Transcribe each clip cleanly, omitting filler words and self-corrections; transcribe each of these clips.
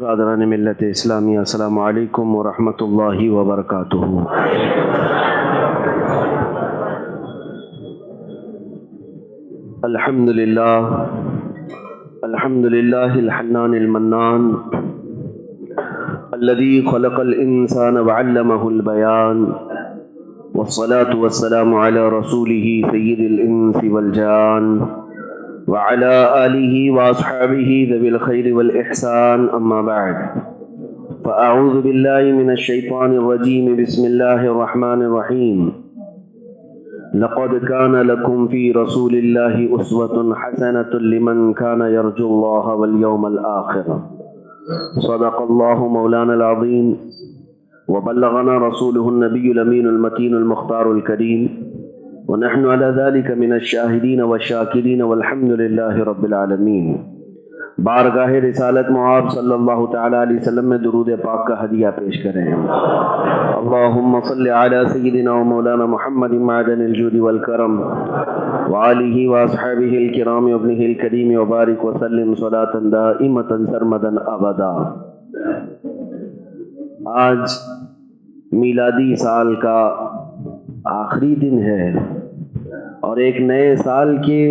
برادران ملت اسلامی، السلام علیکم ورحمۃ اللہ وبرکاتہ۔ الحمد للہ الحنان المنان الذي خلق الانسان وعلمه البيان، والصلاة والسلام على رسوله سید الانس والجان وعلى آلہ واصحابہ ذوی الخیر والإحسان، اما بعد فاعوذ باللہ من الشیطان الرجیم، بسم اللہ الرحمن الرحیم۔ لقد كان لكم في رسول الله أسوة حسنة لمن كان يرجو الله واليوم الآخر، صدق الله مولانا العظيم وبلغنا رسوله النبي الأمين المتين المختار الكريم، ونحن على ذلك من الشاهدين والشاكرين والحمد لله رب العالمين۔ بارگاہ رسالت معاب صلی اللہ تعالی علیہ وسلم میں درود پاک کا ہدیہ پیش کریں۔ اللہم صل علی سیدنا و مولانا محمد معدن الجود والکرم وآلہ واصحابہ الکرام وابنہ الکریم وبارک وسلم صلاة دائمۃ سرمدا ابدا۔ آج میلادی سال کا آخری دن ہے اور ایک نئے سال کے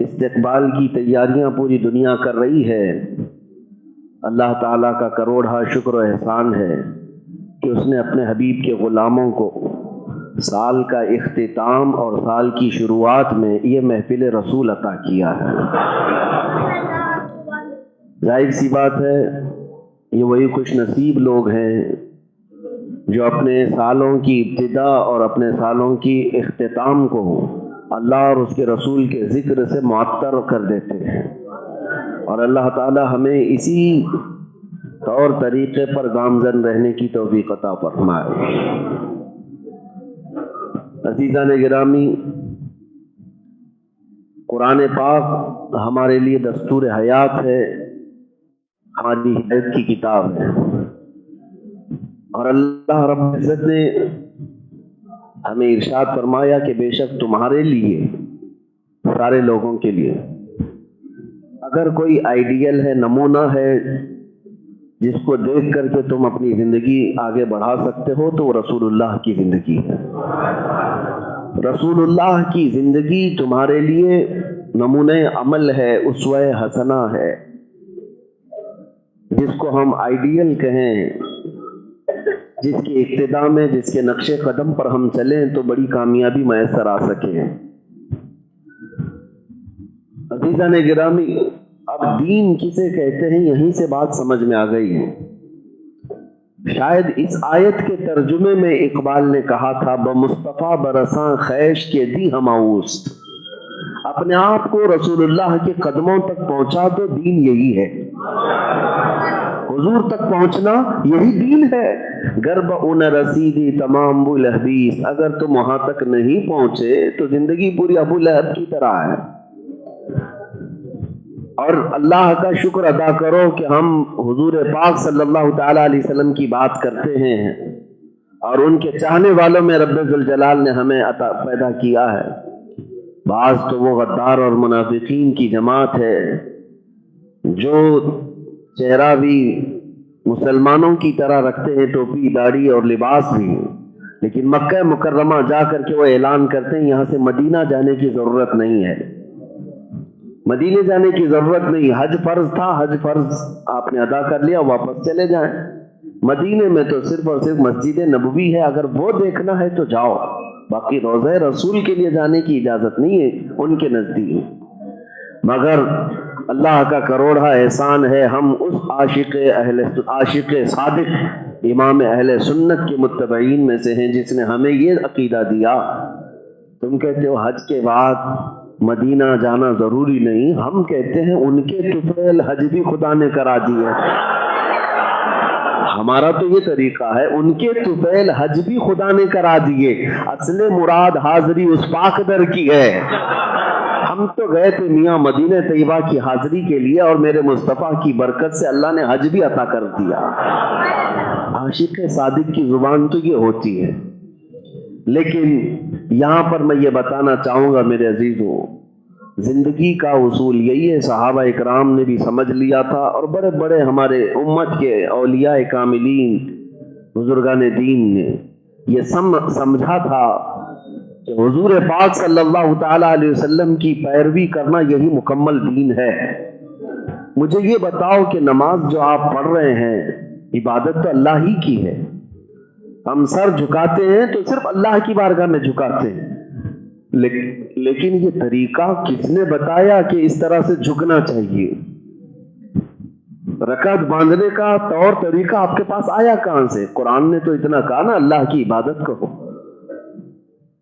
استقبال کی تیاریاں پوری دنیا کر رہی ہے۔ اللہ تعالیٰ کا کروڑا شکر و احسان ہے کہ اس نے اپنے حبیب کے غلاموں کو سال کا اختتام اور سال کی شروعات میں یہ محفل رسول عطا کیا ہے۔ ظاہر سی بات ہے یہ وہی خوش نصیب لوگ ہیں جو اپنے سالوں کی ابتدا اور اپنے سالوں کی اختتام کو اللہ اور اس کے رسول کے ذکر سے معطر کر دیتے ہیں، اور اللہ تعالی ہمیں اسی طور طریقے پر گامزن رہنے کی توفیق عطا فرمائے۔ عزیزان گرامی، قرآن پاک ہمارے لیے دستور حیات ہے، ہماری ہدایت کی کتاب ہے، اور اللہ رب العزت نے ہمیں ارشاد فرمایا کہ بے شک تمہارے لیے، سارے لوگوں کے لیے، اگر کوئی آئیڈیل ہے، نمونہ ہے جس کو دیکھ کر کے تم اپنی زندگی آگے بڑھا سکتے ہو، تو وہ رسول اللہ کی زندگی ہے۔ رسول اللہ کی زندگی تمہارے لیے نمونہ عمل ہے، اسوہ حسنہ ہے، جس کو ہم آئیڈیل کہیں، جس کے اقتداء میں، جس کے نقش قدم پر ہم چلیں تو بڑی کامیابی میسر آ سکے۔ عزیزان گرامی، اب دین کسے کہتے ہیں یہیں سے بات سمجھ میں آ گئی ہے۔ شاید اس آیت کے ترجمے میں اقبال نے کہا تھا، بمصطفیٰ برساں خیش کے دی ہماؤست، اپنے آپ کو رسول اللہ کے قدموں تک پہنچا تو دین یہی ہے، حضور تک پہنچنا یہی دین ہے۔ گرب اون رسیدی تمام ابو لہبیس، اگر تم وہاں تک نہیں پہنچے تو زندگی پوری ابو لہب کی طرح ہے۔ اور اللہ کا شکر ادا کرو کہ ہم حضور پاک صلی اللہ تعالی علیہ وسلم کی بات کرتے ہیں، اور ان کے چاہنے والوں میں رب ذوالجلال نے ہمیں پیدا کیا ہے۔ بعض تو وہ غدار اور منافقین کی جماعت ہے جو چہرہ بھی مسلمانوں کی طرح رکھتے ہیں، ٹوپی داڑھی اور لباس بھی، لیکن مکہ مکرمہ جا کر کے وہ اعلان کرتے ہیں یہاں سے مدینہ جانے کی ضرورت نہیں ہے، مدینے جانے کی ضرورت نہیں، حج فرض تھا، حج فرض آپ نے ادا کر لیا، واپس چلے جائیں۔ مدینے میں تو صرف اور صرف مسجد نبوی ہے، اگر وہ دیکھنا ہے تو جاؤ، باقی روضہ رسول کے لیے جانے کی اجازت نہیں ہے ان کے نزدیک۔ مگر اللہ کا کروڑا احسان ہے، ہم اس عاشق صادق امام اہل سنت کے متبعین میں سے ہیں جس نے ہمیں یہ عقیدہ دیا۔ تم کہتے ہو حج کے بعد مدینہ جانا ضروری نہیں، ہم کہتے ہیں ان کے طفیل حج بھی خدا نے کرا دیے۔ ہمارا تو یہ طریقہ ہے، ان کے طفیل حج بھی خدا نے کرا دیے، اصل مراد حاضری اس پاک در کی ہے۔ ہم تو گئے تھے میاں مدینہ طیبہ کی حاضری کے لیے، اور میرے مصطفیٰ کی برکت سے اللہ نے حج بھی عطا کر دیا۔ عاشق صادق کی زبان تو یہ ہوتی ہے، لیکن یہاں پر میں یہ بتانا چاہوں گا میرے عزیزوں، زندگی کا اصول یہی ہے، صحابہ اکرام نے بھی سمجھ لیا تھا اور بڑے بڑے ہمارے امت کے اولیاء کاملین بزرگان دین نے یہ سمجھا تھا کہ حضور پاک صلی اللہ تعالی علیہ وسلم کی پیروی کرنا یہی مکمل دین ہے۔ مجھے یہ بتاؤ کہ نماز جو آپ پڑھ رہے ہیں عبادت تو اللہ ہی کی ہے، ہم سر جھکاتے ہیں تو صرف اللہ کی بارگاہ میں جھکاتے ہیں، لیکن یہ طریقہ کس نے بتایا کہ اس طرح سے جھکنا چاہیے؟ رکعت باندھنے کا طور طریقہ آپ کے پاس آیا کہاں سے؟ قرآن نے تو اتنا کہا نا اللہ کی عبادت کرو۔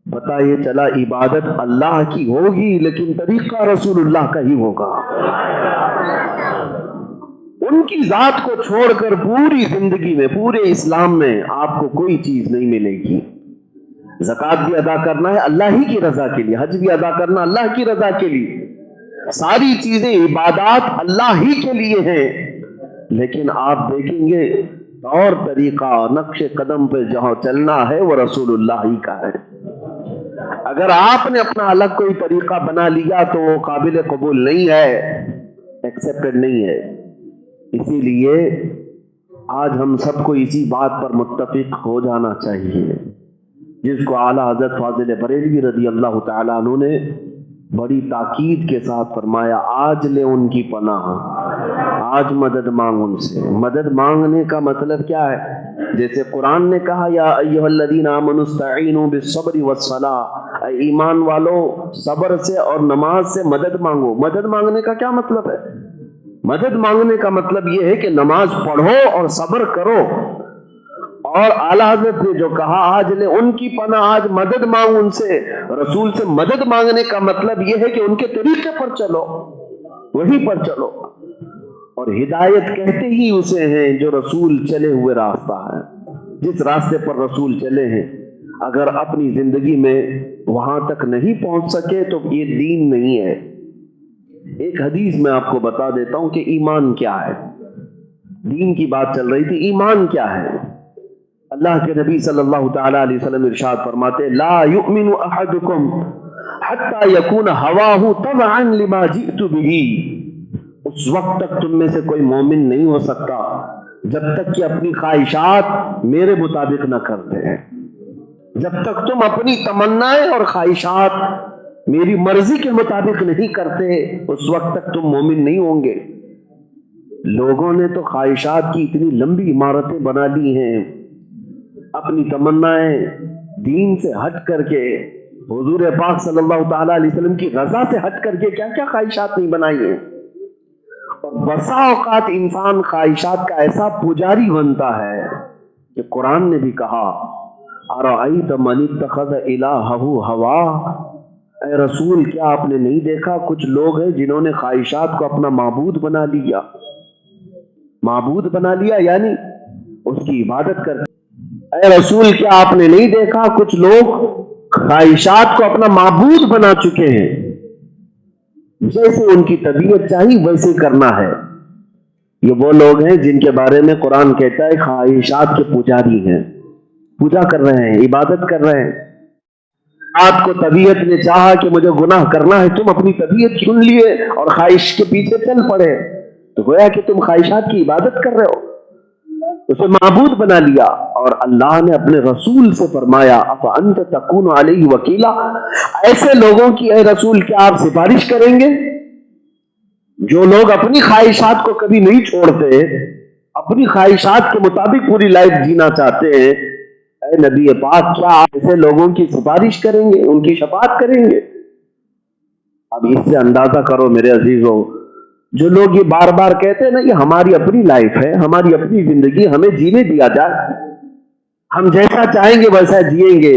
پتہ یہ چلا عبادت اللہ کی ہوگی لیکن طریقہ رسول اللہ کا ہی ہوگا۔ ان کی ذات کو چھوڑ کر پوری زندگی میں، پورے اسلام میں آپ کو کوئی چیز نہیں ملے گی۔ زکوٰۃ بھی ادا کرنا ہے اللہ ہی کی رضا کے لیے، حج بھی ادا کرنا اللہ کی رضا کے لیے، ساری چیزیں عبادات اللہ ہی کے لیے ہیں، لیکن آپ دیکھیں گے طور طریقہ نقش قدم پہ جہاں چلنا ہے وہ رسول اللہ ہی کا ہے۔ اگر آپ نے اپنا الگ کوئی طریقہ بنا لیا تو وہ قابل قبول نہیں ہے، ایکسیپٹڈ نہیں ہے۔ اسی لیے آج ہم سب کو اسی بات پر متفق ہو جانا چاہیے، جس کو اعلیٰ حضرت فاضل بریلوی رضی اللہ تعالیٰ عنہ نے بڑی تاکید کے ساتھ فرمایا، آج لے ان کی پناہ، آج مدد مانگ ان سے۔ مدد مانگنے کا مطلب کیا ہے؟ جیسے قرآن نے کہا یا ایھا الذین آمنوا استعینوا بالصبر والصلاۃ، اے ایمان والو صبر سے اور نماز سے مدد مانگو۔ مدد مانگنے کا کیا مطلب ہے؟ مدد مانگنے کا مطلب یہ ہے کہ نماز پڑھو اور صبر کرو، اور اعلیٰ حضرت نے جو کہا آج لے ان کی پناہ، آج مدد مانگ ان سے، رسول سے مدد مانگنے کا مطلب یہ ہے کہ ان کے طریقے پر چلو، وہی پر چلو۔ اور ہدایت کہتے ہی اسے ہیں جو رسول چلے ہوئے راستہ ہے، جس راستے پر رسول چلے ہیں اگر اپنی زندگی میں وہاں تک نہیں پہنچ سکے تو یہ دین نہیں ہے۔ ایک حدیث میں آپ کو بتا دیتا ہوں کہ ایمان کیا ہے۔ دین کی بات چل رہی تھی، ایمان کیا ہے؟ اللہ کے نبی صلی اللہ تعالی علیہ وسلم ارشاد فرماتے لا یؤمن احدکم حتی یکون ہواہ تبعا لما جئت بہ، اس وقت تک تم میں سے کوئی مومن نہیں ہو سکتا جب تک کہ اپنی خواہشات میرے مطابق نہ کرتے ہیں۔ جب تک تم اپنی تمنائیں اور خواہشات میری مرضی کے مطابق نہیں کرتے اس وقت تک تم مومن نہیں ہوں گے۔ لوگوں نے تو خواہشات کی اتنی لمبی عمارتیں بنا لی ہیں، اپنی تمنائیں دین سے ہٹ کر کے، حضور پاک صلی اللہ تعالی علیہ وسلم کی رضا سے ہٹ کر کے کیا کیا خواہشات نہیں بنائی ہیں۔ اور بسا اوقات انسان خواہشات کا ایسا پجاری بنتا ہے کہ قرآن نے بھی کہا ارأیت من اتخذ الہہ ہواہ، اے رسول کیا آپ نے نہیں دیکھا کچھ لوگ ہیں جنہوں نے خواہشات کو اپنا معبود بنا لیا۔ معبود بنا لیا یعنی اس کی عبادت کرتے۔ اے رسول کیا آپ نے نہیں دیکھا کچھ لوگ خواہشات کو اپنا معبود بنا چکے ہیں، جیسے ان کی طبیعت چاہیے ویسے کرنا ہے۔ یہ وہ لوگ ہیں جن کے بارے میں قرآن کہتا ہے خواہشات کے پجاری ہیں، پوجا کر رہے ہیں، عبادت کر رہے ہیں۔ آپ کو طبیعت نے چاہا کہ مجھے گناہ کرنا ہے، تم اپنی طبیعت چن لیے اور خواہش کے پیچھے چل پڑے، تو گویا کہ تم خواہشات کی عبادت کر رہے ہو، اسے معبود بنا لیا۔ اور اللہ نے اپنے رسول سے فرمایا افانت تکون علیہ وکیلا، ایسے لوگوں کی اے رسول کیا آپ سفارش کریں گے؟ جو لوگ اپنی خواہشات کو کبھی نہیں چھوڑتے، اپنی خواہشات کے مطابق پوری لائف جینا چاہتے ہیں، اے نبی پاک کیا آپ ایسے لوگوں کی سفارش کریں گے، ان کی شفاعت کریں گے؟ اب اس سے اندازہ کرو میرے عزیزوں، جو لوگ یہ بار بار کہتے ہیں نا یہ ہماری اپنی لائف ہے، ہماری اپنی زندگی، ہمیں جینے دیا جائے، ہم جیسا چاہیں گے ویسا جئیں گے،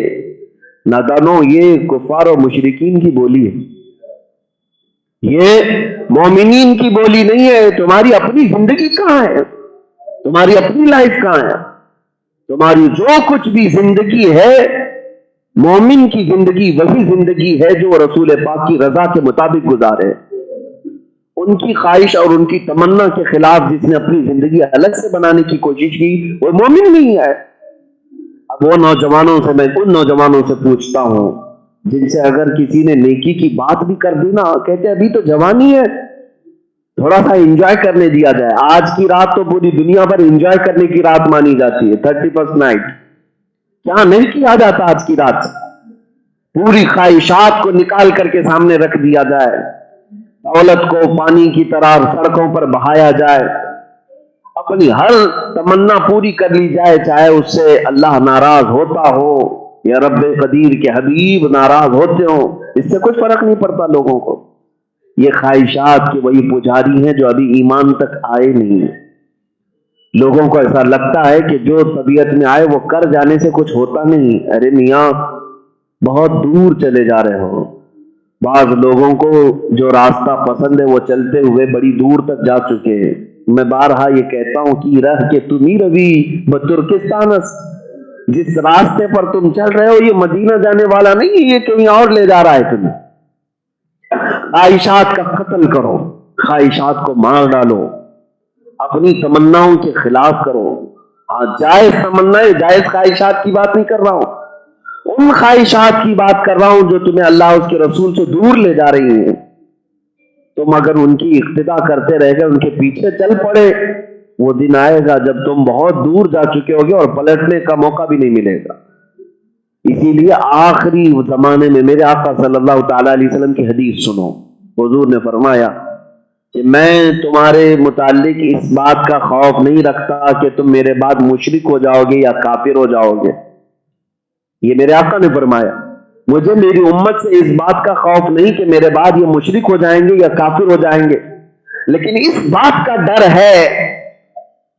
نادانوں یہ کفار و مشرکین کی بولی ہے، یہ مومنین کی بولی نہیں ہے۔ تمہاری اپنی زندگی کہاں ہے؟ تمہاری اپنی لائف کہاں ہے؟ تمہاری جو کچھ بھی زندگی ہے، مومن کی زندگی وہی زندگی ہے جو رسول پاک کی رضا کے مطابق گزارے۔ ان کی خواہش اور ان کی تمنا کے خلاف جس نے اپنی زندگی الگ سے بنانے کی کوشش کی وہ مومن نہیں ہے۔ اب وہ نوجوانوں سے، میں ان نوجوانوں سے پوچھتا ہوں جن سے اگر کسی نے نیکی کی بات بھی کر دی نا، کہتے ابھی تو جوانی ہے، تھوڑا سا انجوائے کرنے دیا جائے۔ آج کی رات تو پوری دنیا پر انجوائے کرنے کی رات مانی جاتی ہے، 31st نائٹ۔ کیا نہیں کیا جاتا آج کی رات؟ پوری خواہشات کو نکال کر کے سامنے رکھ دیا جائے، دولت کو پانی کی طرح سڑکوں پر بہایا جائے، اپنی ہر تمنا پوری کر لی جائے، چاہے اس سے اللہ ناراض ہوتا ہو یا رب قدیر کے حبیب ناراض ہوتے ہو، اس سے کوئی فرق نہیں پڑتا لوگوں کو۔ یہ خواہشات کے وہی پجاری ہیں جو ابھی ایمان تک آئے نہیں ہیں۔ لوگوں کو ایسا لگتا ہے کہ جو طبیعت میں آئے وہ کر جانے سے کچھ ہوتا نہیں۔ ارے میاں بہت دور چلے جا رہے ہو۔ بعض لوگوں کو جو راستہ پسند ہے وہ چلتے ہوئے بڑی دور تک جا چکے ہیں۔ میں بارہا یہ کہتا ہوں کہ رہ کے تمہیں روی بترکستان است، جس راستے پر تم چل رہے ہو یہ مدینہ جانے والا نہیں ہے، یہ کہیں اور لے جا رہا ہے تمہیں۔ خواہشات کا قتل کرو، خواہشات کو مار ڈالو، اپنی تمناؤں کے خلاف کرو۔ جائز تمنا، جائز خواہشات کی بات نہیں کر رہا ہوں، ان خواہشات کی بات کر رہا ہوں جو تمہیں اللہ اس کے رسول سے دور لے جا رہی ہیں۔ تم اگر ان کی اقتدا کرتے رہ گئے، ان کے پیچھے چل پڑے، وہ دن آئے گا جب تم بہت دور جا چکے ہوگے اور پلٹنے کا موقع بھی نہیں ملے گا۔ اسی لیے آخری زمانے میں میرے آقا صلی اللہ تعالی علیہ وسلم کی حدیث سنو۔ حضور نے فرمایا کہ میں تمہارے متعلق اس بات کا خوف نہیں رکھتا کہ تم میرے بعد مشرک ہو جاؤ گے یا کافر ہو جاؤ گے۔ یہ میرے آقا نے فرمایا، مجھے میری امت سے اس بات کا خوف نہیں کہ میرے بعد یہ مشرک ہو جائیں گے یا کافر ہو جائیں گے، لیکن اس بات کا ڈر ہے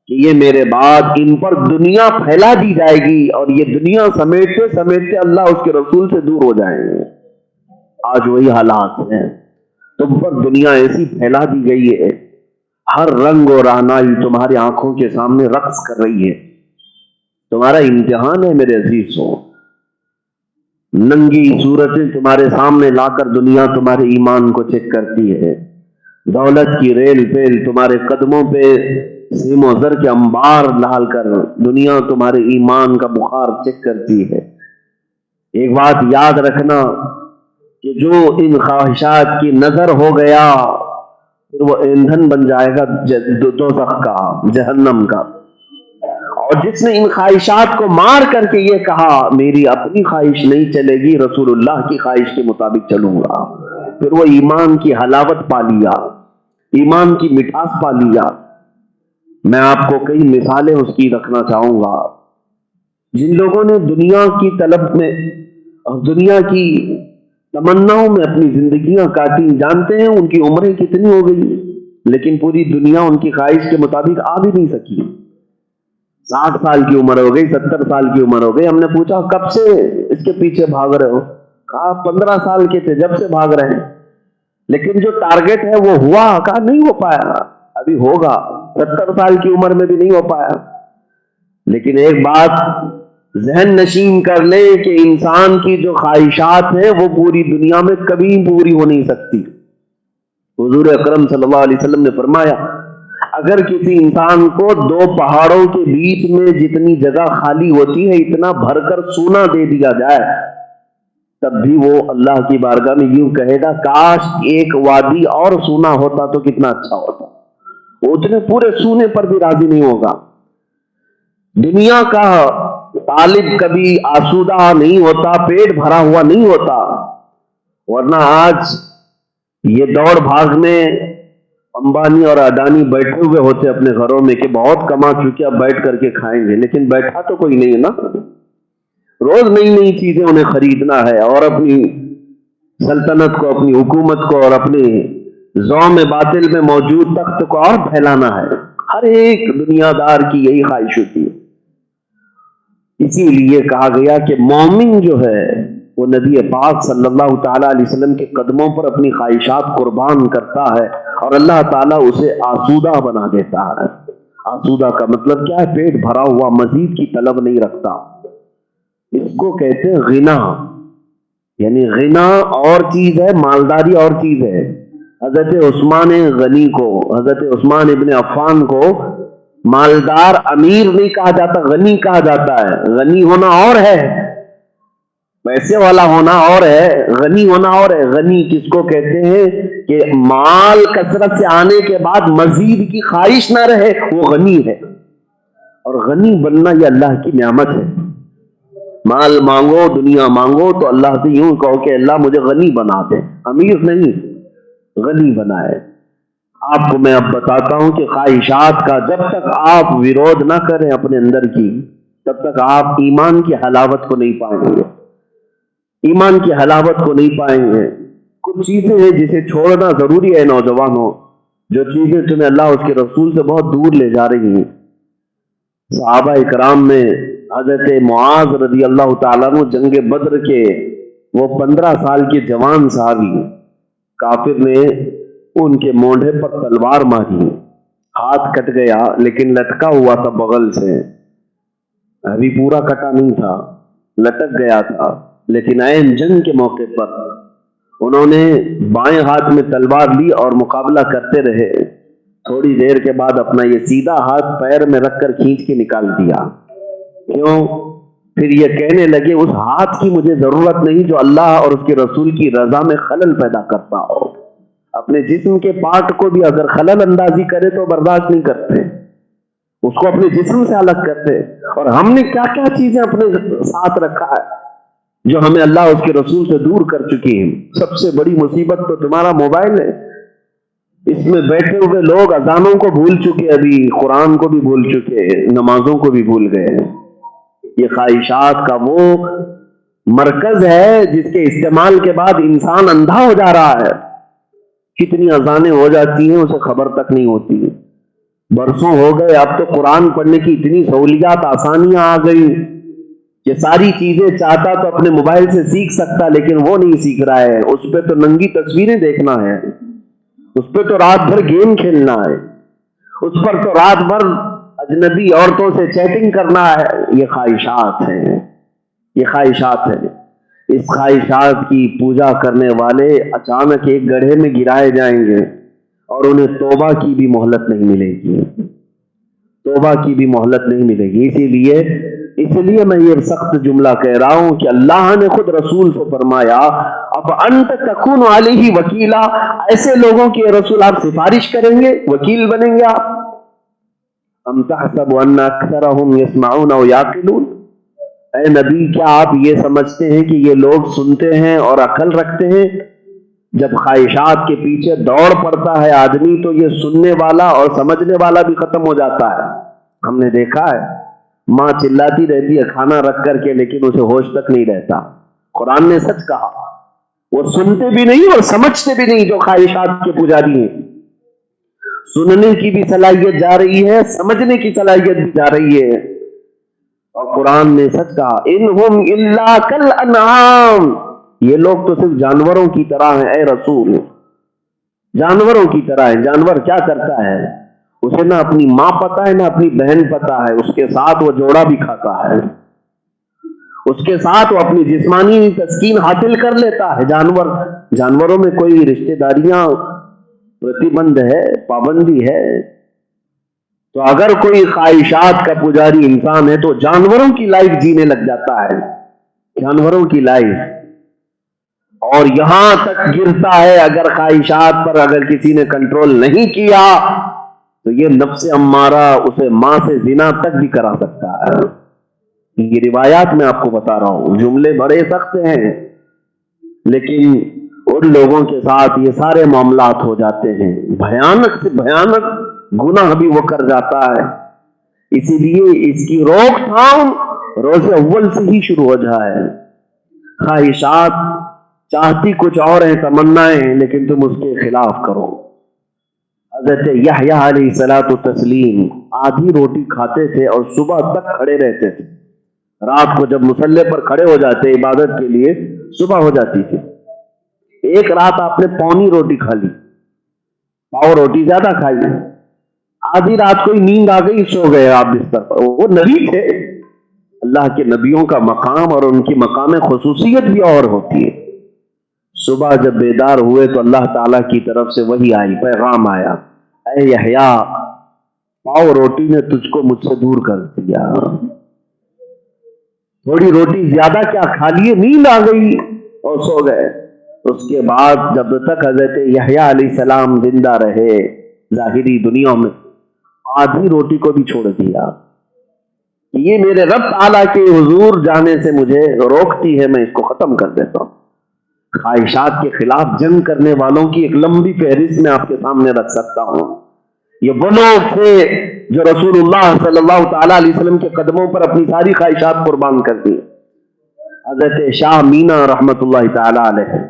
کہ یہ میرے بعد ان پر دنیا پھیلا دی جائے گی اور یہ دنیا سمیٹتے سمیٹتے اللہ اس کے رسول سے دور ہو جائیں گے۔ آج وہی حالات ہیں، تم پر دنیا ایسی پھیلا دی گئی ہے، ہر رنگ و رہنائی تمہاری آنکھوں کے سامنے رقص کر رہی ہے۔ تمہارا امتحان ہے میرے عزیزوں، ننگی صورتیں تمہارے سامنے لا کر دنیا تمہارے ایمان کو چیک کرتی ہے۔ دولت کی ریل پیل تمہارے قدموں پہ سیم و زر کے انبار ڈال کر دنیا تمہارے ایمان کا بخار چیک کرتی ہے۔ ایک بات یاد رکھنا کہ جو ان خواہشات کی نظر ہو گیا پھر وہ ایندھن بن جائے گا دوزخ کا، جہنم کا۔ اور جس نے ان خواہشات کو مار کر کے یہ کہا میری اپنی خواہش نہیں چلے گی، رسول اللہ کی خواہش کے مطابق چلوں گا، پھر وہ ایمان کی حلاوت پا لیا، ایمان کی مٹھاس پا لیا۔ میں آپ کو کئی مثالیں اس کی رکھنا چاہوں گا۔ جن لوگوں نے دنیا کی طلب میں اور دنیا کی تمناؤں میں اپنی زندگیاں کاٹی، جانتے ہیں ان کی عمریں کتنی ہو گئی، لیکن پوری دنیا ان کی خواہش کے مطابق آ بھی نہیں سکی۔ 60 سال کی عمر ہو گئی، 70 سال کی عمر ہو گئی۔ ہم نے پوچھا کب سے اس کے پیچھے بھاگ رہے ہو؟ کہا 15 سال کے تھے جب سے بھاگ رہے ہیں، لیکن جو ٹارگٹ ہے وہ ہوا؟ کہا نہیں ہو پایا، ابھی ہوگا، 70 سال کی عمر میں بھی نہیں ہو پایا۔ لیکن ایک بات ذہن نشین کر لے کہ انسان کی جو خواہشات ہیں وہ پوری دنیا میں کبھی پوری ہو نہیں سکتی۔ حضور اکرم صلی اللہ علیہ وسلم نے فرمایا اگر کسی انسان کو 2 پہاڑوں کے بیچ میں جتنی جگہ خالی ہوتی ہے اتنا بھر کر سونا دے دیا جائے تب بھی وہ اللہ کی بارگاہ میں یوں کہے گا کاش ایک وادی اور سونا ہوتا تو کتنا اچھا ہوتا۔ وہ اتنے پورے سونے پر بھی راضی نہیں ہوگا۔ دنیا کا طالب کبھی آسودہ نہیں ہوتا، پیٹ بھرا ہوا نہیں ہوتا، ورنہ آج یہ دوڑ بھاگ میں امبانی اور اڈانی بیٹھے ہوئے ہوتے اپنے گھروں میں کہ بہت کما چکے اب بیٹھ کر کے کھائیں گے، لیکن بیٹھا تو کوئی نہیں ہے نا۔ روز نئی نئی چیزیں انہیں خریدنا ہے اور اپنی سلطنت کو، اپنی حکومت کو اور اپنے زوم باطل میں موجود تخت کو اور پھیلانا ہے۔ ہر ایک دنیا دار کی یہی خواہش ہوتی ہے۔ اسی لیے کہا گیا کہ مومن جو ہے وہ نبی پاک صلی اللہ تعالی علیہ وسلم کے قدموں پر اپنی خواہشات قربان کرتا ہے اور اللہ تعالیٰ اسے آسودہ بنا دیتا ہے۔ آسودہ کا مطلب کیا ہے؟ پیٹ بھرا ہوا، مزید کی طلب نہیں رکھتا۔ اس کو کہتے ہیں غنا، یعنی غنا اور چیز ہے، مالداری اور چیز ہے۔ حضرت عثمان غنی کو، حضرت عثمان ابن عفان کو مالدار امیر نہیں کہا جاتا، غنی کہا جاتا ہے۔ غنی ہونا اور ہے پیسے والا ہونا اور ہے، غنی ہونا اور ہے۔ غنی کس کو کہتے ہیں کہ مال کثرت سے آنے کے بعد مزید کی خواہش نہ رہے، وہ غنی ہے۔ اور غنی بننا یہ اللہ کی نعمت ہے۔ مال مانگو، دنیا مانگو تو اللہ سے یوں کہو کہ اللہ مجھے غنی بنا دے، امیر نہیں، غنی بنائے۔ آپ کو میں اب بتاتا ہوں کہ خواہشات کا جب تک آپ ویرودھ نہ کریں اپنے اندر کی، تب تک آپ ایمان کی حلاوت کو نہیں پائیں گے، ایمان کی حلاوت کو نہیں پائیں گے۔ کچھ چیزیں ہیں جسے چھوڑنا ضروری ہے نوجوانوں، جو چیزیں تمہیں اللہ اس کے رسول سے بہت دور لے جا رہی ہیں۔ صحابہ اکرام میں حضرت معاذ رضی اللہ تعالیٰ عنہ جنگ بدر کے وہ 15 سال کے جوان صحابی، کافر نے ان کے مونڈے پر تلوار ماری، ہاتھ کٹ گیا لیکن لٹکا ہوا تھا بغل سے، ابھی پورا کٹا نہیں تھا، لٹک گیا تھا، لیکن عین جنگ کے موقع پر انہوں نے بائیں ہاتھ میں تلوار لی اور مقابلہ کرتے رہے۔ تھوڑی دیر کے بعد اپنا یہ سیدھا ہاتھ پیر میں رکھ کر کھینچ کے نکال دیا۔ کیوں؟ پھر یہ کہنے لگے اس ہاتھ کی مجھے ضرورت نہیں جو اللہ اور اس کے رسول کی رضا میں خلل پیدا کرتا ہو۔ اپنے جسم کے پارٹ کو بھی اگر خلل اندازی کرے تو برداشت نہیں کرتے، اس کو اپنے جسم سے الگ کرتے۔ اور ہم نے کیا کیا چیزیں اپنے ساتھ رکھا ہے جو ہمیں اللہ اس کے رسول سے دور کر چکی ہیں۔ سب سے بڑی مصیبت تو تمہارا موبائل ہے۔ اس میں بیٹھے ہوئے لوگ اذانوں کو بھول چکے، ابھی قرآن کو بھی بھول چکے، نمازوں کو بھی بھول گئے۔ یہ خواہشات کا وہ مرکز ہے جس کے استعمال کے بعد انسان اندھا ہو جا رہا ہے۔ کتنی اذانیں ہو جاتی ہیں اسے خبر تک نہیں ہوتی، برسوں ہو گئے، اب تو قرآن پڑھنے کی اتنی سہولیات آسانیاں آ گئی کہ ساری چیزیں چاہتا تو اپنے موبائل سے سیکھ سکتا، لیکن وہ نہیں سیکھ رہا ہے۔ اس پہ تو ننگی تصویریں دیکھنا ہے، اس پہ تو رات بھر گیم کھیلنا ہے، اس پر تو رات بھر اجنبی عورتوں سے چیٹنگ کرنا ہے۔ یہ خواہشات ہیں، یہ خواہشات ہیں۔ اس خواہشات کی پوجا کرنے والے اچانک ایک گڑھے میں گرائے جائیں گے اور انہیں توبہ کی بھی مہلت نہیں ملے گی، توبہ کی بھی مہلت نہیں ملے گی۔ اسی لیے میں یہ سخت جملہ کہہ رہا ہوں کہ اللہ نے خود رسول سے فرمایا اب انت تکون علیہ وکیلا، ایسے لوگوں کی رسول آپ سفارش کریں گے، وکیل بنیں گے آپ؟ ام تحسب ان اکثرهم یسمعون او یعقلون، اے نبی کیا آپ یہ سمجھتے ہیں کہ یہ لوگ سنتے ہیں اور عقل رکھتے ہیں؟ جب خواہشات کے پیچھے دوڑ پڑتا ہے آدمی تو یہ سننے والا اور سمجھنے والا بھی ختم ہو جاتا ہے۔ ہم نے دیکھا ہے ماں چلاتی رہتی ہے کھانا رکھ کر کے، لیکن اسے ہوش تک نہیں رہتا۔ قرآن نے سچ کہا، وہ سنتے بھی نہیں اور سمجھتے بھی نہیں جو خواہشات کے پجاری ہیں۔ سننے کی بھی صلاحیت جا رہی ہے، سمجھنے کی صلاحیت بھی جا رہی ہے۔ اور قرآن نے سچ کہا انہم الا کالانعام، یہ لوگ تو صرف جانوروں کی طرح ہیں اے رسول، جانوروں کی طرح ہیں۔ جانور کیا کرتا ہے؟ اسے نہ اپنی ماں پتا ہے نہ اپنی بہن پتا ہے، اس کے ساتھ وہ جوڑا بھی کھاتا ہے، اس کے ساتھ وہ اپنی جسمانی تسکین حاصل کر لیتا ہے۔ جانوروں میں کوئی رشتہ داریاں پرتیبندھ ہے، پابندی ہے؟ تو اگر کوئی خواہشات کا پجاری انسان ہے تو جانوروں کی لائف جینے لگ جاتا ہے، جانوروں کی لائف، اور یہاں تک گرتا ہے اگر خواہشات پر اگر کسی نے کنٹرول نہیں کیا تو یہ نفس امارہ اسے ماں سے زنا تک بھی کرا سکتا ہے۔ یہ روایات میں آپ کو بتا رہا ہوں، جملے بڑے سخت ہیں، لیکن ان لوگوں کے ساتھ یہ سارے معاملات ہو جاتے ہیں، بھیانک سے بھیانک گناہ بھی وہ کر جاتا ہے۔ اسی لیے اس کی روک تھام روز اول سے ہی شروع ہو جائے۔ خواہشات چاہتی کچھ اور ہیں، تمنائیں ہیں، لیکن تم اس کے خلاف کرو۔ حضرت یحییٰ علیہ الصلوۃ والتسلیم آدھی روٹی کھاتے تھے اور صبح تک کھڑے رہتے تھے۔ رات کو جب مصلی پر کھڑے ہو جاتے عبادت کے لیے، صبح ہو جاتی تھی۔ ایک رات آپ نے پونی روٹی کھا لی، پاؤ روٹی زیادہ کھائی، آدھی رات کو ہی نیند آ گئی، سو گئے آپ بستر پر۔ وہ نبی تھے، اللہ کے نبیوں کا مقام اور ان کی مقام خصوصیت بھی اور ہوتی ہے۔ صبح جب بیدار ہوئے تو اللہ تعالیٰ کی طرف سے وحی آئی، پیغام آیا، اے یحییٰ پاؤ روٹی نے تجھ کو مجھ سے دور کر دیا۔ تھوڑی روٹی زیادہ کیا کھا لیے، نیند آ گئی اور سو گئے۔ اس کے بعد جب تک حضرت یحییٰ علیہ السلام زندہ رہے ظاہری دنیا میں، آدھی روٹی کو بھی چھوڑ دیا۔ یہ میرے رب تعالیٰ کے حضور جانے سے مجھے روکتی ہے، میں اس کو ختم کر دیتا ہوں۔ خواہشات کے خلاف جنگ کرنے والوں کی ایک لمبی فہرست میں آپ کے سامنے رکھ سکتا ہوں۔ یہ وہ لوگ تھے جو رسول اللہ صلی اللہ تعالیٰ علیہ وسلم کے قدموں پر اپنی ساری خواہشات قربان کر دی۔ حضرت شاہ مینا رحمت اللہ تعالیٰ علیہ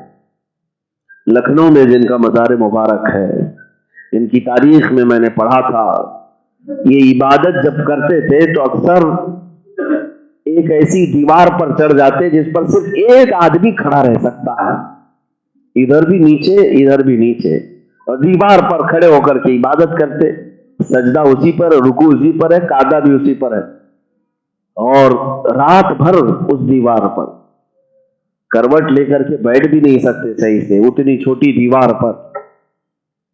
لکھنؤ میں جن کا مزار مبارک ہے، ان کی تاریخ میں میں نے پڑھا تھا، یہ عبادت جب کرتے تھے تو اکثر ایک ایسی دیوار پر چڑھ جاتے جس پر صرف ایک آدمی کھڑا رہ سکتا ہے، ادھر بھی نیچے ادھر بھی نیچے، اور دیوار پر کھڑے ہو کر کے عبادت کرتے، سجدہ اسی پر، رکوع اسی پر ہے، قعدہ بھی اسی پر ہے، اور رات بھر اس دیوار پر کروٹ لے کر کے بیٹھ بھی نہیں سکتے صحیح سے، اتنی چھوٹی دیوار پر۔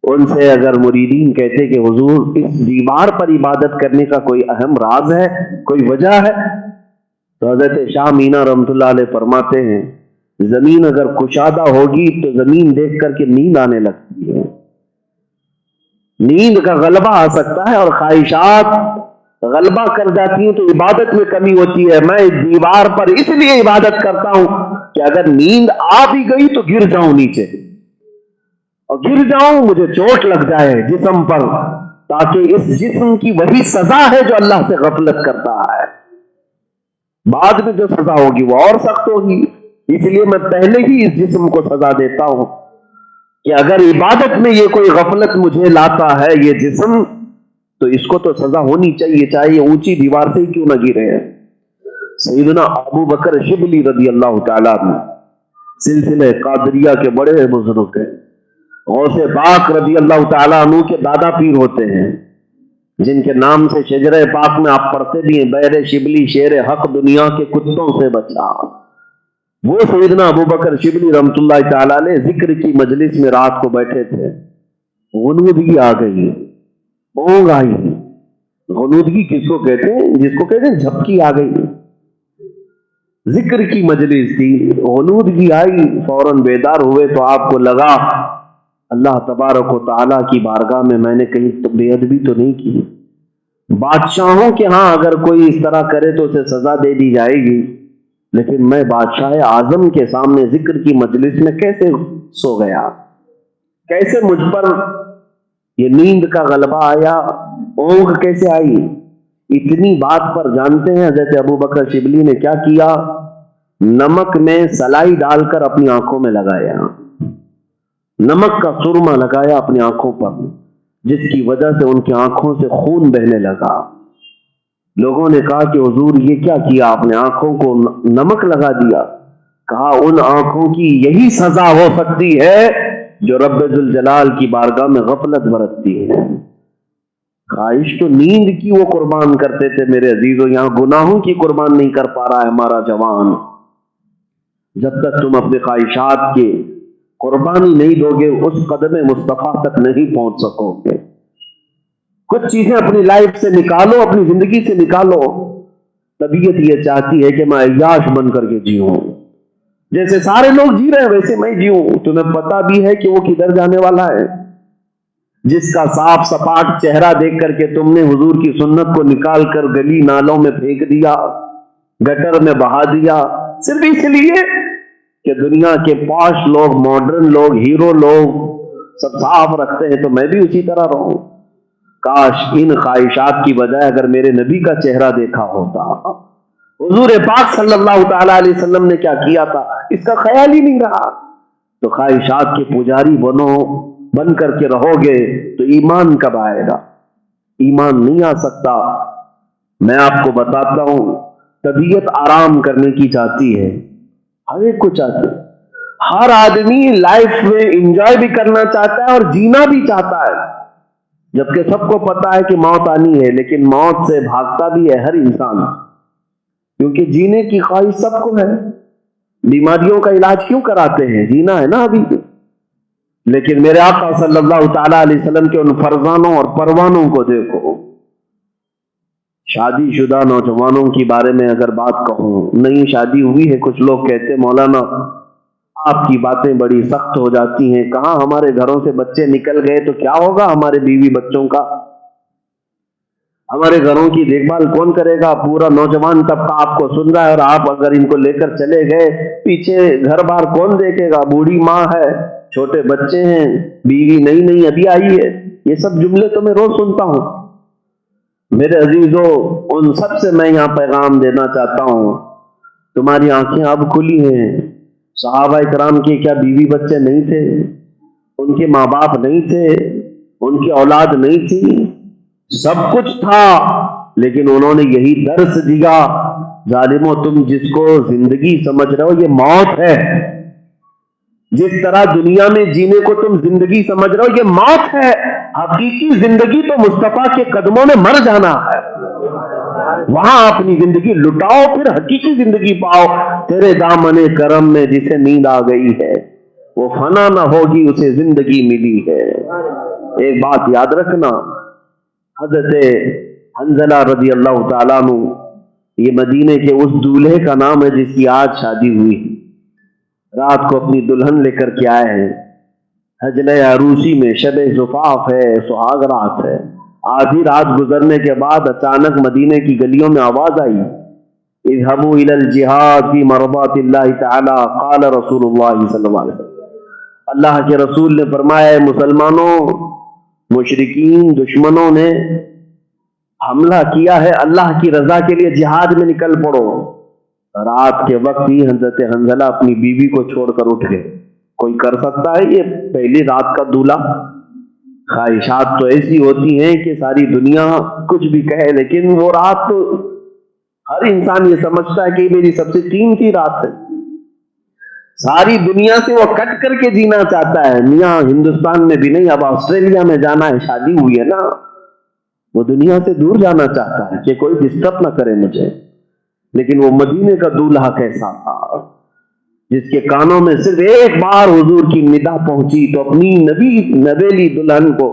ان سے اگر مریدین کہتے کہ حضور اس دیوار پر عبادت کرنے کا کوئی اہم راز ہے، کوئی وجہ ہے، تو حضرت شاہ مینا رحمۃ اللہ علیہ فرماتے ہیں زمین اگر کشادہ ہوگی تو زمین دیکھ کر کے نیند آنے لگتی ہے، نیند کا غلبہ آ سکتا ہے، اور خواہشات غلبہ کر جاتی ہیں تو عبادت میں کمی ہوتی ہے۔ میں دیوار پر اس لیے عبادت کرتا ہوں کہ اگر نیند آ بھی گئی تو گر جاؤں نیچے، اور گر جاؤں مجھے چوٹ لگ جائے جسم پر، تاکہ اس جسم کی وہی سزا ہے جو اللہ سے غفلت کرتا ہے، بعد میں جو سزا ہوگی وہ اور سخت ہوگی، اس لیے میں پہلے ہی اس جسم کو سزا دیتا ہوں کہ اگر عبادت میں یہ کوئی غفلت مجھے لاتا ہے یہ جسم، تو اس کو تو سزا ہونی چاہیے، چاہے یہ اونچی دیوار سے ہی کیوں نہ گرے ہیں۔ سیدنا ابو بکر شبلی رضی اللہ تعالیٰ عنہ سلسلہ قادریہ کے بڑے بزرگ ہیں، غوث پاک رضی اللہ تعالیٰ عنہ کے دادا پیر ہوتے ہیں، جن کے نام سے شجرہ پاک میں آپ پڑھتے بھی ہیں بیر شبلی شیر حق دنیا کے کتوں سے بچا۔ وہ سیدنا ابو بکر شبلی رحمۃ اللہ تعالیٰ علیہ ذکر کی مجلس میں رات کو بیٹھے تھے، غنودگی آ گئی، اونگ آئی۔ غنودگی کس کو کہتے ہیں؟ جس کو کہتے ہیں جھپکی آ گئی، ذکر کی مجلس تھی، غنودگی آئی، فوراً بیدار ہوئے تو آپ کو لگا اللہ تبارک و تعالیٰ کی بارگاہ میں نے کہیں تو بے ادبی تو نہیں کی۔ بادشاہوں کے ہاں اگر کوئی اس طرح کرے تو اسے سزا دے دی جائے گی، لیکن میں بادشاہ اعظم کے سامنے ذکر کی مجلس میں کیسے سو گیا، کیسے مجھ پر یہ نیند کا غلبہ آیا، اونگ کیسے آئی؟ اتنی بات پر جانتے ہیں حضرت ابو بکر شبلی نے کیا کیا؟ نمک میں سلائی ڈال کر اپنی آنکھوں میں لگایا، نمک کا سرما لگایا اپنی آنکھوں پر، جس کی وجہ سے ان کی آنکھوں سے خون بہنے لگا۔ لوگوں نے کہا کہ حضور یہ کیا کیا آپ نے، آنکھوں کو نمک لگا دیا؟ کہا ان آنکھوں کی یہی سزا ہو سکتی ہے جو رب ذوالجلال کی بارگاہ میں غفلت برتتی ہے۔ خواہش تو نیند کی وہ قربان کرتے تھے میرے عزیزوں، یہاں گناہوں کی قربان نہیں کر پا رہا ہے ہمارا جوان۔ جب تک تم اپنے خواہشات کے قربانی نہیں دو گے اس قدم مصطفیٰ تک نہیں پہنچ سکو گے۔ کچھ چیزیں اپنی لائف سے نکالو، اپنی زندگی سے نکالو۔ طبیعت یہ چاہتی ہے کہ میں عیاش بن کر کے جیوں، جیسے سارے لوگ جی رہے ہیں ویسے میں جیوں۔ تمہیں پتا بھی ہے کہ وہ کدھر جانے والا ہے؟ جس کا صاف سپاٹ چہرہ دیکھ کر کے تم نے حضور کی سنت کو نکال کر گلی نالوں میں پھینک دیا، گٹر میں بہا دیا، صرف اس لیے کہ دنیا کے پاش لوگ، ماڈرن لوگ، ہیرو لوگ سب صاف رکھتے ہیں تو میں بھی اسی طرح رہوں۔ کاش ان خواہشات کی بجائے اگر میرے نبی کا چہرہ دیکھا ہوتا۔ حضور پاک صلی اللہ تعالی علیہ وسلم نے کیا کیا تھا اس کا خیال ہی نہیں رہا۔ تو خواہشات کے پجاری بن کر کے رہو گے تو ایمان کب آئے گا؟ ایمان نہیں آ سکتا۔ میں آپ کو بتاتا ہوں، طبیعت آرام کرنے کی چاہتی ہے، ہر ایک کو چاہتی ہے، ہر آدمی لائف میں انجوائے بھی کرنا چاہتا ہے اور جینا بھی چاہتا ہے، جبکہ سب کو پتا ہے کہ موت آنی ہے، لیکن موت سے بھاگتا بھی ہے ہر انسان، کیونکہ جینے کی خواہش سب کو ہے۔ بیماریوں کا علاج کیوں کراتے ہیں؟ جینا ہے نا ابھی۔ لیکن میرے آقا صلی اللہ تعالی علیہ وسلم کے ان فرزانوں اور پروانوں کو دیکھو، شادی شدہ نوجوانوں کے بارے میں اگر بات کہوں، نئی شادی ہوئی ہے، کچھ لوگ کہتے مولانا آپ کی باتیں بڑی سخت ہو جاتی ہیں، کہاں ہمارے گھروں سے بچے نکل گئے تو کیا ہوگا ہمارے بیوی بچوں کا، ہمارے گھروں کی دیکھ بھال کون کرے گا؟ پورا نوجوان طبقہ آپ کو سن رہا ہے، اور آپ اگر ان کو لے کر چلے گئے، پیچھے گھر بار کون دیکھے گا؟ بوڑھی ماں ہے، چھوٹے بچے ہیں، بیوی نئی نئی ابھی آئی ہے۔ یہ سب جملے تو میں روز سنتا ہوں۔ میرے عزیزوں، ان سب سے میں یہاں پیغام دینا چاہتا ہوں، تمہاری آنکھیں اب کھلی ہیں۔ صحابہ کرام کے کیا بیوی بچے نہیں تھے؟ ان کے ماں باپ نہیں تھے؟ ان کی اولاد نہیں تھی؟ سب کچھ تھا، لیکن انہوں نے یہی درس دیا، ظالموں تم جس کو زندگی سمجھ رہے ہو یہ موت ہے۔ جس طرح دنیا میں جینے کو تم زندگی سمجھ رہے ہو یہ موت ہے، حقیقی زندگی تو مصطفیٰ کے قدموں میں مر جانا ہے، وہاں اپنی زندگی لٹاؤ، پھر حقیقی زندگی پاؤ۔ تیرے دامن کرم میں جسے نیند آ گئی ہے وہ فنا نہ ہوگی، اسے زندگی ملی ہے۔ ایک بات یاد رکھنا، حضرت حنظلہ رضی اللہ تعالیٰ عنہ، یہ مدینے کے اس دولہے کا نام ہے جس کی آج شادی ہوئی، رات کو اپنی دلہن لے کر کے آئے ہیں، حجلہ عروسی میں شب زفاف ہے، سہاگ رات ہے۔ آدھی رات گزرنے کے بعد اچانک مدینے کی گلیوں میں آواز آئی، اذهبوا الى الجہاد فی مرضات اللہ تعالی، قال رسول اللہ صلی اللہ علیہ وسلم، اللہ کے رسول نے فرمایا، مسلمانوں، مشرکین دشمنوں نے حملہ کیا ہے، اللہ کی رضا کے لیے جہاد میں نکل پڑو۔ رات کے وقت ہی حضرت حنظلہ اپنی بیوی کو چھوڑ کر اٹھ گئے۔ کوئی کر سکتا ہے یہ پہلی رات کا دولہا؟ خواہشات تو ایسی ہوتی ہیں کہ ساری دنیا کچھ بھی کہے، لیکن وہ رات تو ہر انسان یہ سمجھتا ہے کہ میری سب سے قیمتی رات ہے، ساری دنیا سے وہ کٹ کر کے جینا چاہتا ہے۔ میاں ہندوستان میں بھی نہیں، اب آسٹریلیا میں جانا ہے، شادی ہوئی ہے نا، وہ دنیا سے دور جانا چاہتا ہے کہ کوئی ڈسٹرب نہ کرے مجھے۔ لیکن وہ مدینے کا دولہا کیسا تھا، جس کے کانوں میں صرف ایک بار حضور کی ندا پہنچی تو اپنی نبیلی دلہن کو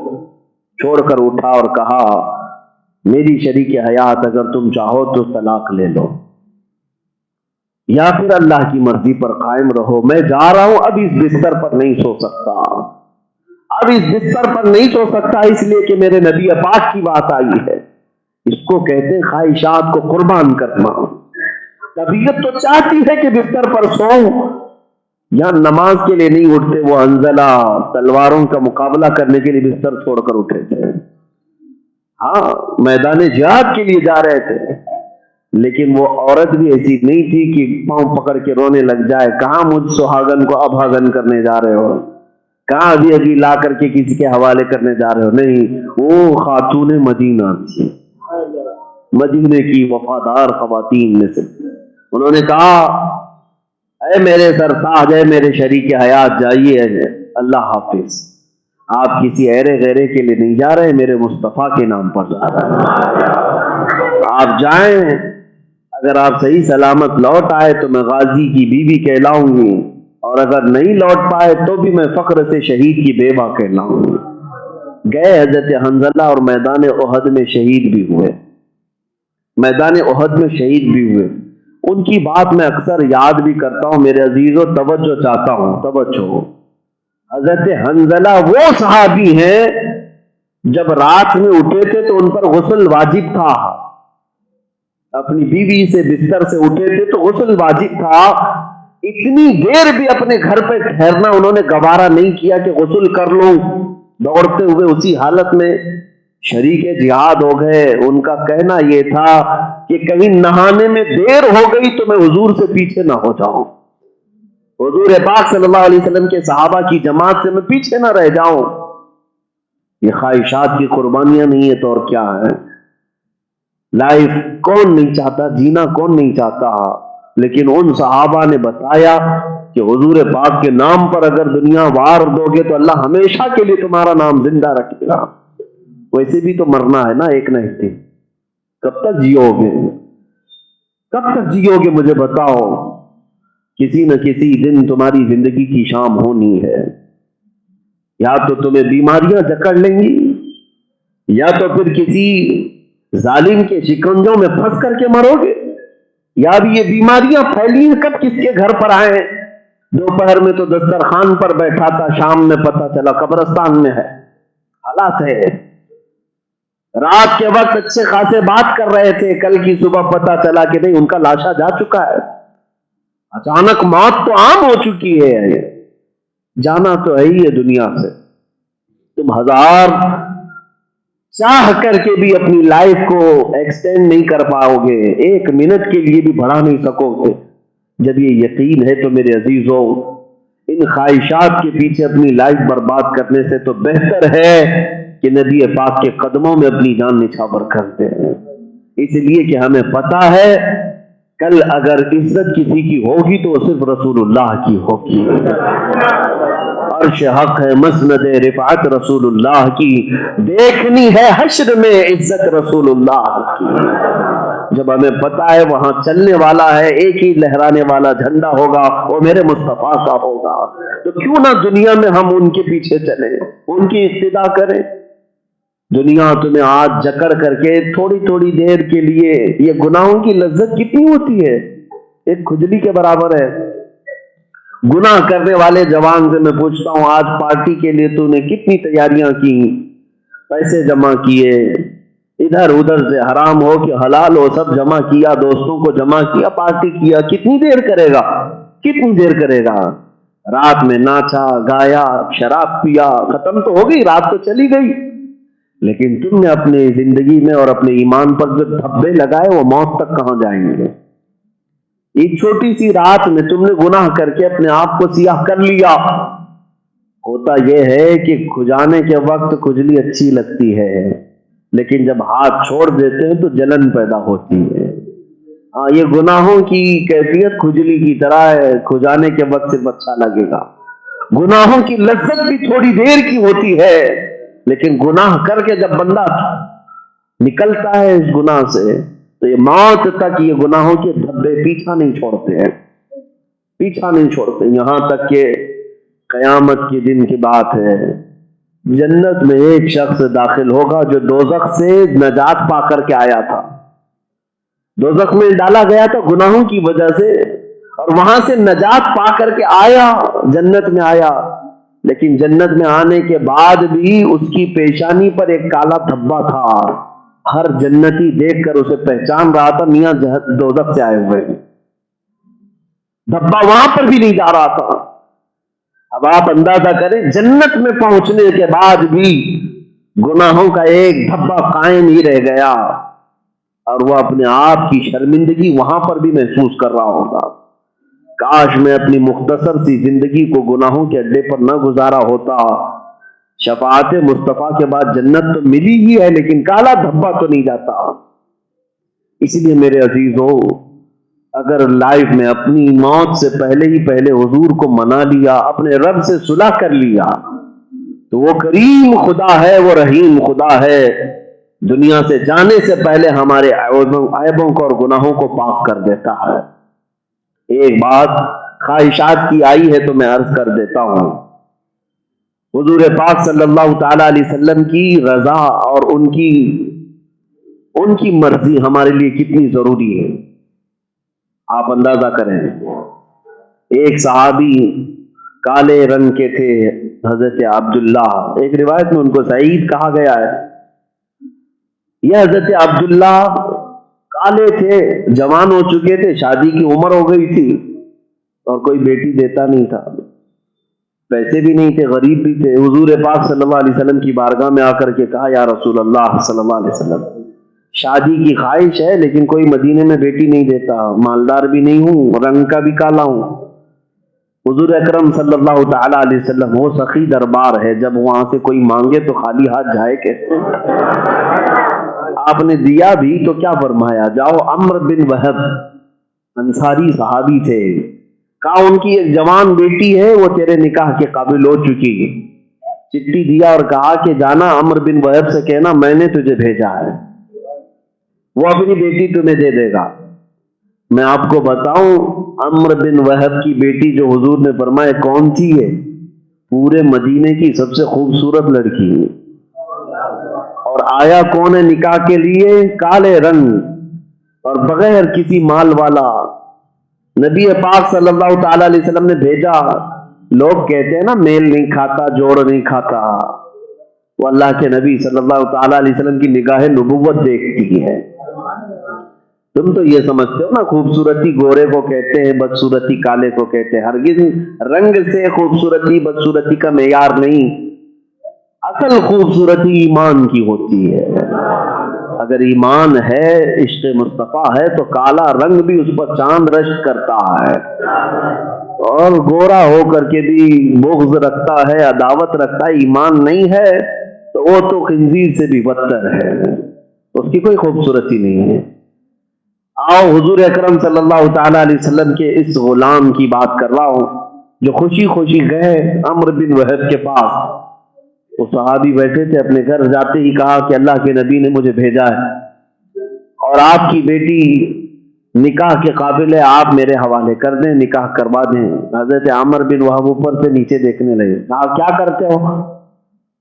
چھوڑ کر اٹھا اور کہا، میری شریک حیات اگر تم چاہو تو طلاق لے لو، یا پھر اللہ کی مرضی پر قائم رہو، میں جا رہا ہوں، اب اس بستر پر نہیں سو سکتا، اب اس بستر پر نہیں سو سکتا، اس لیے کہ میرے نبی پاک کی بات آئی ہے۔ اس کو کہتے ہیں خواہشات کو قربان کرنا۔ طبیعت تو چاہتی ہے کہ بستر پر سوؤں، یا نماز کے لیے نہیں اٹھتے، وہ حنظلہ تلواروں کا مقابلہ کرنے کے لیے بستر چھوڑ کر اٹھے تھے، ہاں میدان جہاد کے لیے جا رہے تھے، لیکن وہ عورت بھی ایسی نہیں تھی کہ پاؤں پکڑ کے رونے لگ جائے، کہاں مجھ سہاگن کو ابھاگن کرنے جا رہے ہو، کہاں ابھی ابھی لا کر کے کسی کے حوالے کرنے جا رہے ہو، نہیں، وہ خاتون مدینہ تھی، مدینے کی وفادار خواتین میں سے۔ انہوں نے کہا، اے میرے سرتاج، اے میرے شریک حیات، جائیے، اللہ حافظ، آپ کسی ایرے غیرے کے لیے نہیں جا رہے، میرے مصطفیٰ کے نام پر جا رہے ہیں، آپ جائیں، اگر آپ صحیح سلامت لوٹ آئے تو میں غازی کی بیوی کہلاؤں گی، اور اگر نہیں لوٹ پائے تو بھی میں فخر سے شہید کی بیوہ کہلاؤں گی۔ گئے حضرت حنظلہ اور میدان احد میں شہید بھی ہوئے، میدان احد میں شہید بھی ہوئے۔ ان کی بات میں اکثر یاد بھی کرتا ہوں، میرے عزیزوں توجہ چاہتا ہوں، توجہ۔ حضرت حنظلہ وہ صحابی ہیں جب رات میں اٹھے تھے تو ان پر غسل واجب تھا، اپنی بیوی سے بستر سے اٹھے تھے تو غسل واجب تھا، اتنی دیر بھی اپنے گھر پہ ٹھہرنا انہوں نے گوارا نہیں کیا کہ غسل کر لوں، دوڑتے ہوئے اسی حالت میں شریک جہاد ہو گئے۔ ان کا کہنا یہ تھا کہ کہیں نہانے میں دیر ہو گئی تو میں حضور سے پیچھے نہ ہو جاؤں، حضور پاک صلی اللہ علیہ وسلم کے صحابہ کی جماعت سے میں پیچھے نہ رہ جاؤں۔ یہ خواہشات کی قربانیاں نہیں ہے تو اور کیا ہے؟ لائف کون نہیں چاہتا، جینا کون نہیں چاہتا، لیکن ان صحابہ نے بتایا کہ حضور پاک کے نام پر اگر دنیا وار دو گے تو اللہ ہمیشہ کے لیے تمہارا نام زندہ رکھے گا، ویسے بھی تو مرنا ہے نا ایک نہ ایک دن، کب تک جیو گے، کب تک جیو گے مجھے بتاؤ، کسی نہ کسی دن تمہاری زندگی کی شام ہونی ہے، یا تو تمہیں بیماریاں جکڑ لیں گی، یا تو پھر کسی ظالم کے شکنجوں میں پھنس کر کے مرو گے، یا اب یہ بیماریاں پھیلی ہیں کب کس کے گھر پر آئے ہیں؟ دوپہر میں تو دسترخوان پر بیٹھا تھا، شام میں پتہ چلا قبرستان میں ہے۔ حالات ہے، رات کے وقت اچھے خاصے بات کر رہے تھے، کل کی صبح پتہ چلا کہ نہیں، ان کا لاشا جا چکا ہے۔ اچانک موت تو عام ہو چکی ہے، جانا تو ہے ہی ہے دنیا سے۔ تم ہزار چاہ کر کے بھی اپنی لائف کو ایکسٹینڈ نہیں کر پاؤ گے، ایک منٹ کے لیے بھی بڑھا نہیں سکو گے۔ جب یہ یقین ہے تو میرے عزیزوں، ان خواہشات کے پیچھے اپنی لائف برباد کرنے سے تو بہتر ہے کہ نبی پاک کے قدموں میں اپنی جان نچھاور کرتے ہیں، اس لیے کہ ہمیں پتا ہے کل اگر عزت کسی کی ہوگی تو صرف رسول اللہ کی ہوگی۔ عرش حق ہے، مسند رفعت رسول اللہ کی، دیکھنی ہے حشر میں عزت رسول اللہ کی۔ جب ہمیں پتا ہے وہاں چلنے والا ہے، ایک ہی لہرانے والا جھنڈا ہوگا، وہ میرے مصطفیٰ کا ہوگا، تو کیوں نہ دنیا میں ہم ان کے پیچھے چلیں، ان کی اقتدا کریں۔ دنیا تمہیں آج جکڑ کر کے تھوڑی تھوڑی دیر کے لیے، یہ گناہوں کی لذت کتنی ہوتی ہے، ایک کھجلی کے برابر ہے۔ گناہ کرنے والے جوان سے میں پوچھتا ہوں، آج پارٹی کے لیے تو نے کتنی تیاریاں کی، پیسے جمع کیے، ادھر ادھر سے حرام ہو کہ حلال ہو سب جمع کیا، دوستوں کو جمع کیا، پارٹی کیا، کتنی دیر کرے گا، کتنی دیر کرے گا؟ رات میں ناچا گایا، شراب پیا، ختم تو ہو گئی، رات تو چلی گئی، لیکن تم نے اپنی زندگی میں اور اپنے ایمان پر جو دھبے لگائے وہ موت تک کہاں جائیں گے؟ ایک چھوٹی سی رات میں تم نے گناہ کر کے اپنے آپ کو سیاہ کر لیا۔ ہوتا یہ ہے کہ کھجانے کے وقت کھجلی اچھی لگتی ہے، لیکن جب ہاتھ چھوڑ دیتے ہیں تو جلن پیدا ہوتی ہے۔ ہاں، یہ گناہوں کی کیفیت کھجلی کی طرح ہے، کھجانے کے وقت صرف اچھا لگے گا۔ گناہوں کی لذت بھی تھوڑی دیر کی ہوتی ہے، لیکن گناہ کر کے جب بندہ نکلتا ہے اس گناہ سے تو یہ موت تک یہ گناہوں کے دھبے پیچھا نہیں چھوڑتے ہیں، پیچھا نہیں چھوڑتے، یہاں تک کہ قیامت کے دن کی بات ہے، جنت میں ایک شخص داخل ہوگا جو دوزخ سے نجات پا کر کے آیا تھا، دوزخ میں ڈالا گیا تھا گناہوں کی وجہ سے، اور وہاں سے نجات پا کر کے آیا، جنت میں آیا، لیکن جنت میں آنے کے بعد بھی اس کی پیشانی پر ایک کالا دھبا تھا۔ ہر جنتی دیکھ کر اسے پہچان رہا تھا، میاں دوزخ سے آئے ہوئے، دھبا وہاں پر بھی نہیں جا رہا تھا۔ اب آپ اندازہ کریں، جنت میں پہنچنے کے بعد بھی گناہوں کا ایک دھبا قائم ہی رہ گیا، اور وہ اپنے آپ کی شرمندگی وہاں پر بھی محسوس کر رہا ہوگا۔ کاش میں اپنی مختصر سی زندگی کو گناہوں کے اڈے پر نہ گزارا ہوتا۔ شفاعت مصطفیٰ کے بعد جنت تو ملی ہی ہے، لیکن کالا دھبا تو نہیں جاتا۔ اسی لیے میرے عزیزوں، اگر لائف میں اپنی موت سے پہلے ہی پہلے حضور کو منا لیا، اپنے رب سے صلح کر لیا، تو وہ کریم خدا ہے، وہ رحیم خدا ہے، دنیا سے جانے سے پہلے ہمارے عیبوں کو اور گناہوں کو پاک کر دیتا ہے۔ ایک بات خواہشات کی آئی ہے تو میں عرض کر دیتا ہوں، حضور پاک صلی اللہ تعالی علیہ وسلم کی رضا اور ان کی مرضی ہمارے لیے کتنی ضروری ہے، آپ اندازہ کریں۔ ایک صحابی کالے رنگ کے تھے، حضرت عبداللہ، ایک روایت میں ان کو سعید کہا گیا ہے۔ یہ حضرت عبداللہ کالے تھے، جوان ہو چکے تھے، شادی کی عمر ہو گئی تھی، اور کوئی بیٹی دیتا نہیں تھا، پیسے بھی نہیں تھے، غریب بھی تھے۔ حضور پاک صلی اللہ علیہ وسلم کی بارگاہ میں آ کر کے کہا، یا رسول اللہ صلی اللہ علیہ وسلم، شادی کی خواہش ہے لیکن کوئی مدینے میں بیٹی نہیں دیتا، مالدار بھی نہیں ہوں، رنگ کا بھی کالا ہوں۔ حضور اکرم صلی اللہ تعالی علیہ وسلم، وہ سخی دربار ہے، جب وہاں سے کوئی مانگے تو خالی ہاتھ جائے کیسے؟ آپ نے دیا بھی تو کیا فرمایا، جاؤ عمرو بن وہب، انصاری صحابی تھے، کہا ان کی ایک جوان بیٹی ہے، وہ تیرے نکاح کے قابل ہو چکی، چٹھی دیا اور کہا کہ جانا عمرو بن وہب سے کہنا میں نے تجھے بھیجا ہے، وہ اپنی بیٹی تمہیں دے دے گا۔ میں آپ کو بتاؤں، عمرو بن وہب کی بیٹی جو حضور نے فرمایا کون تھی ہے؟ پورے مدینے کی سب سے خوبصورت لڑکی، اور اور آیا کون ہے نکاح کے لیے؟ کالے رنگ اور بغیر کسی مال والا نبی پاک صلی اللہ تعالی علیہ وسلم نے بھیجا۔ لوگ کہتے ہیں نا میل نہیں کھاتا جوڑ نہیں کھاتا، وہ اللہ کے نبی صلی اللہ تعالی علیہ وسلم کی نگاہ نبوت دیکھتی ہے۔ تم تو یہ سمجھتے ہو نا خوبصورتی گورے کو کہتے ہیں، بدصورتی کالے کو کہتے ہیں۔ ہرگز رنگ سے خوبصورتی بدصورتی کا معیار نہیں، اصل خوبصورتی ایمان کی ہوتی ہے۔ اگر ایمان ہے، عشق مصطفیٰ ہے، تو کالا رنگ بھی اس پر چاند رشک کرتا ہے، اور گورا ہو کر کے بھی بغض رکھتا ہے، عداوت رکھتا ہے۔ ایمان نہیں ہے تو وہ تو خنزیر سے بھی بدتر ہے، اس کی کوئی خوبصورتی نہیں ہے۔ آؤ حضور اکرم صلی اللہ تعالی علیہ وسلم کے اس غلام کی بات کر رہا ہوں جو خوشی خوشی گئے عمرو بن وہب کے پاس۔ وہ صحابی بیٹھے تھے، اپنے گھر جاتے ہی کہا کہ اللہ کے نبی نے مجھے بھیجا ہے اور آپ کی بیٹی نکاح کے قابل ہے، آپ میرے حوالے کر دیں، نکاح کروا دیں۔ حضرت عمرو بن وہب اوپر سے نیچے دیکھنے لگے، کہا کیا کرتے ہو؟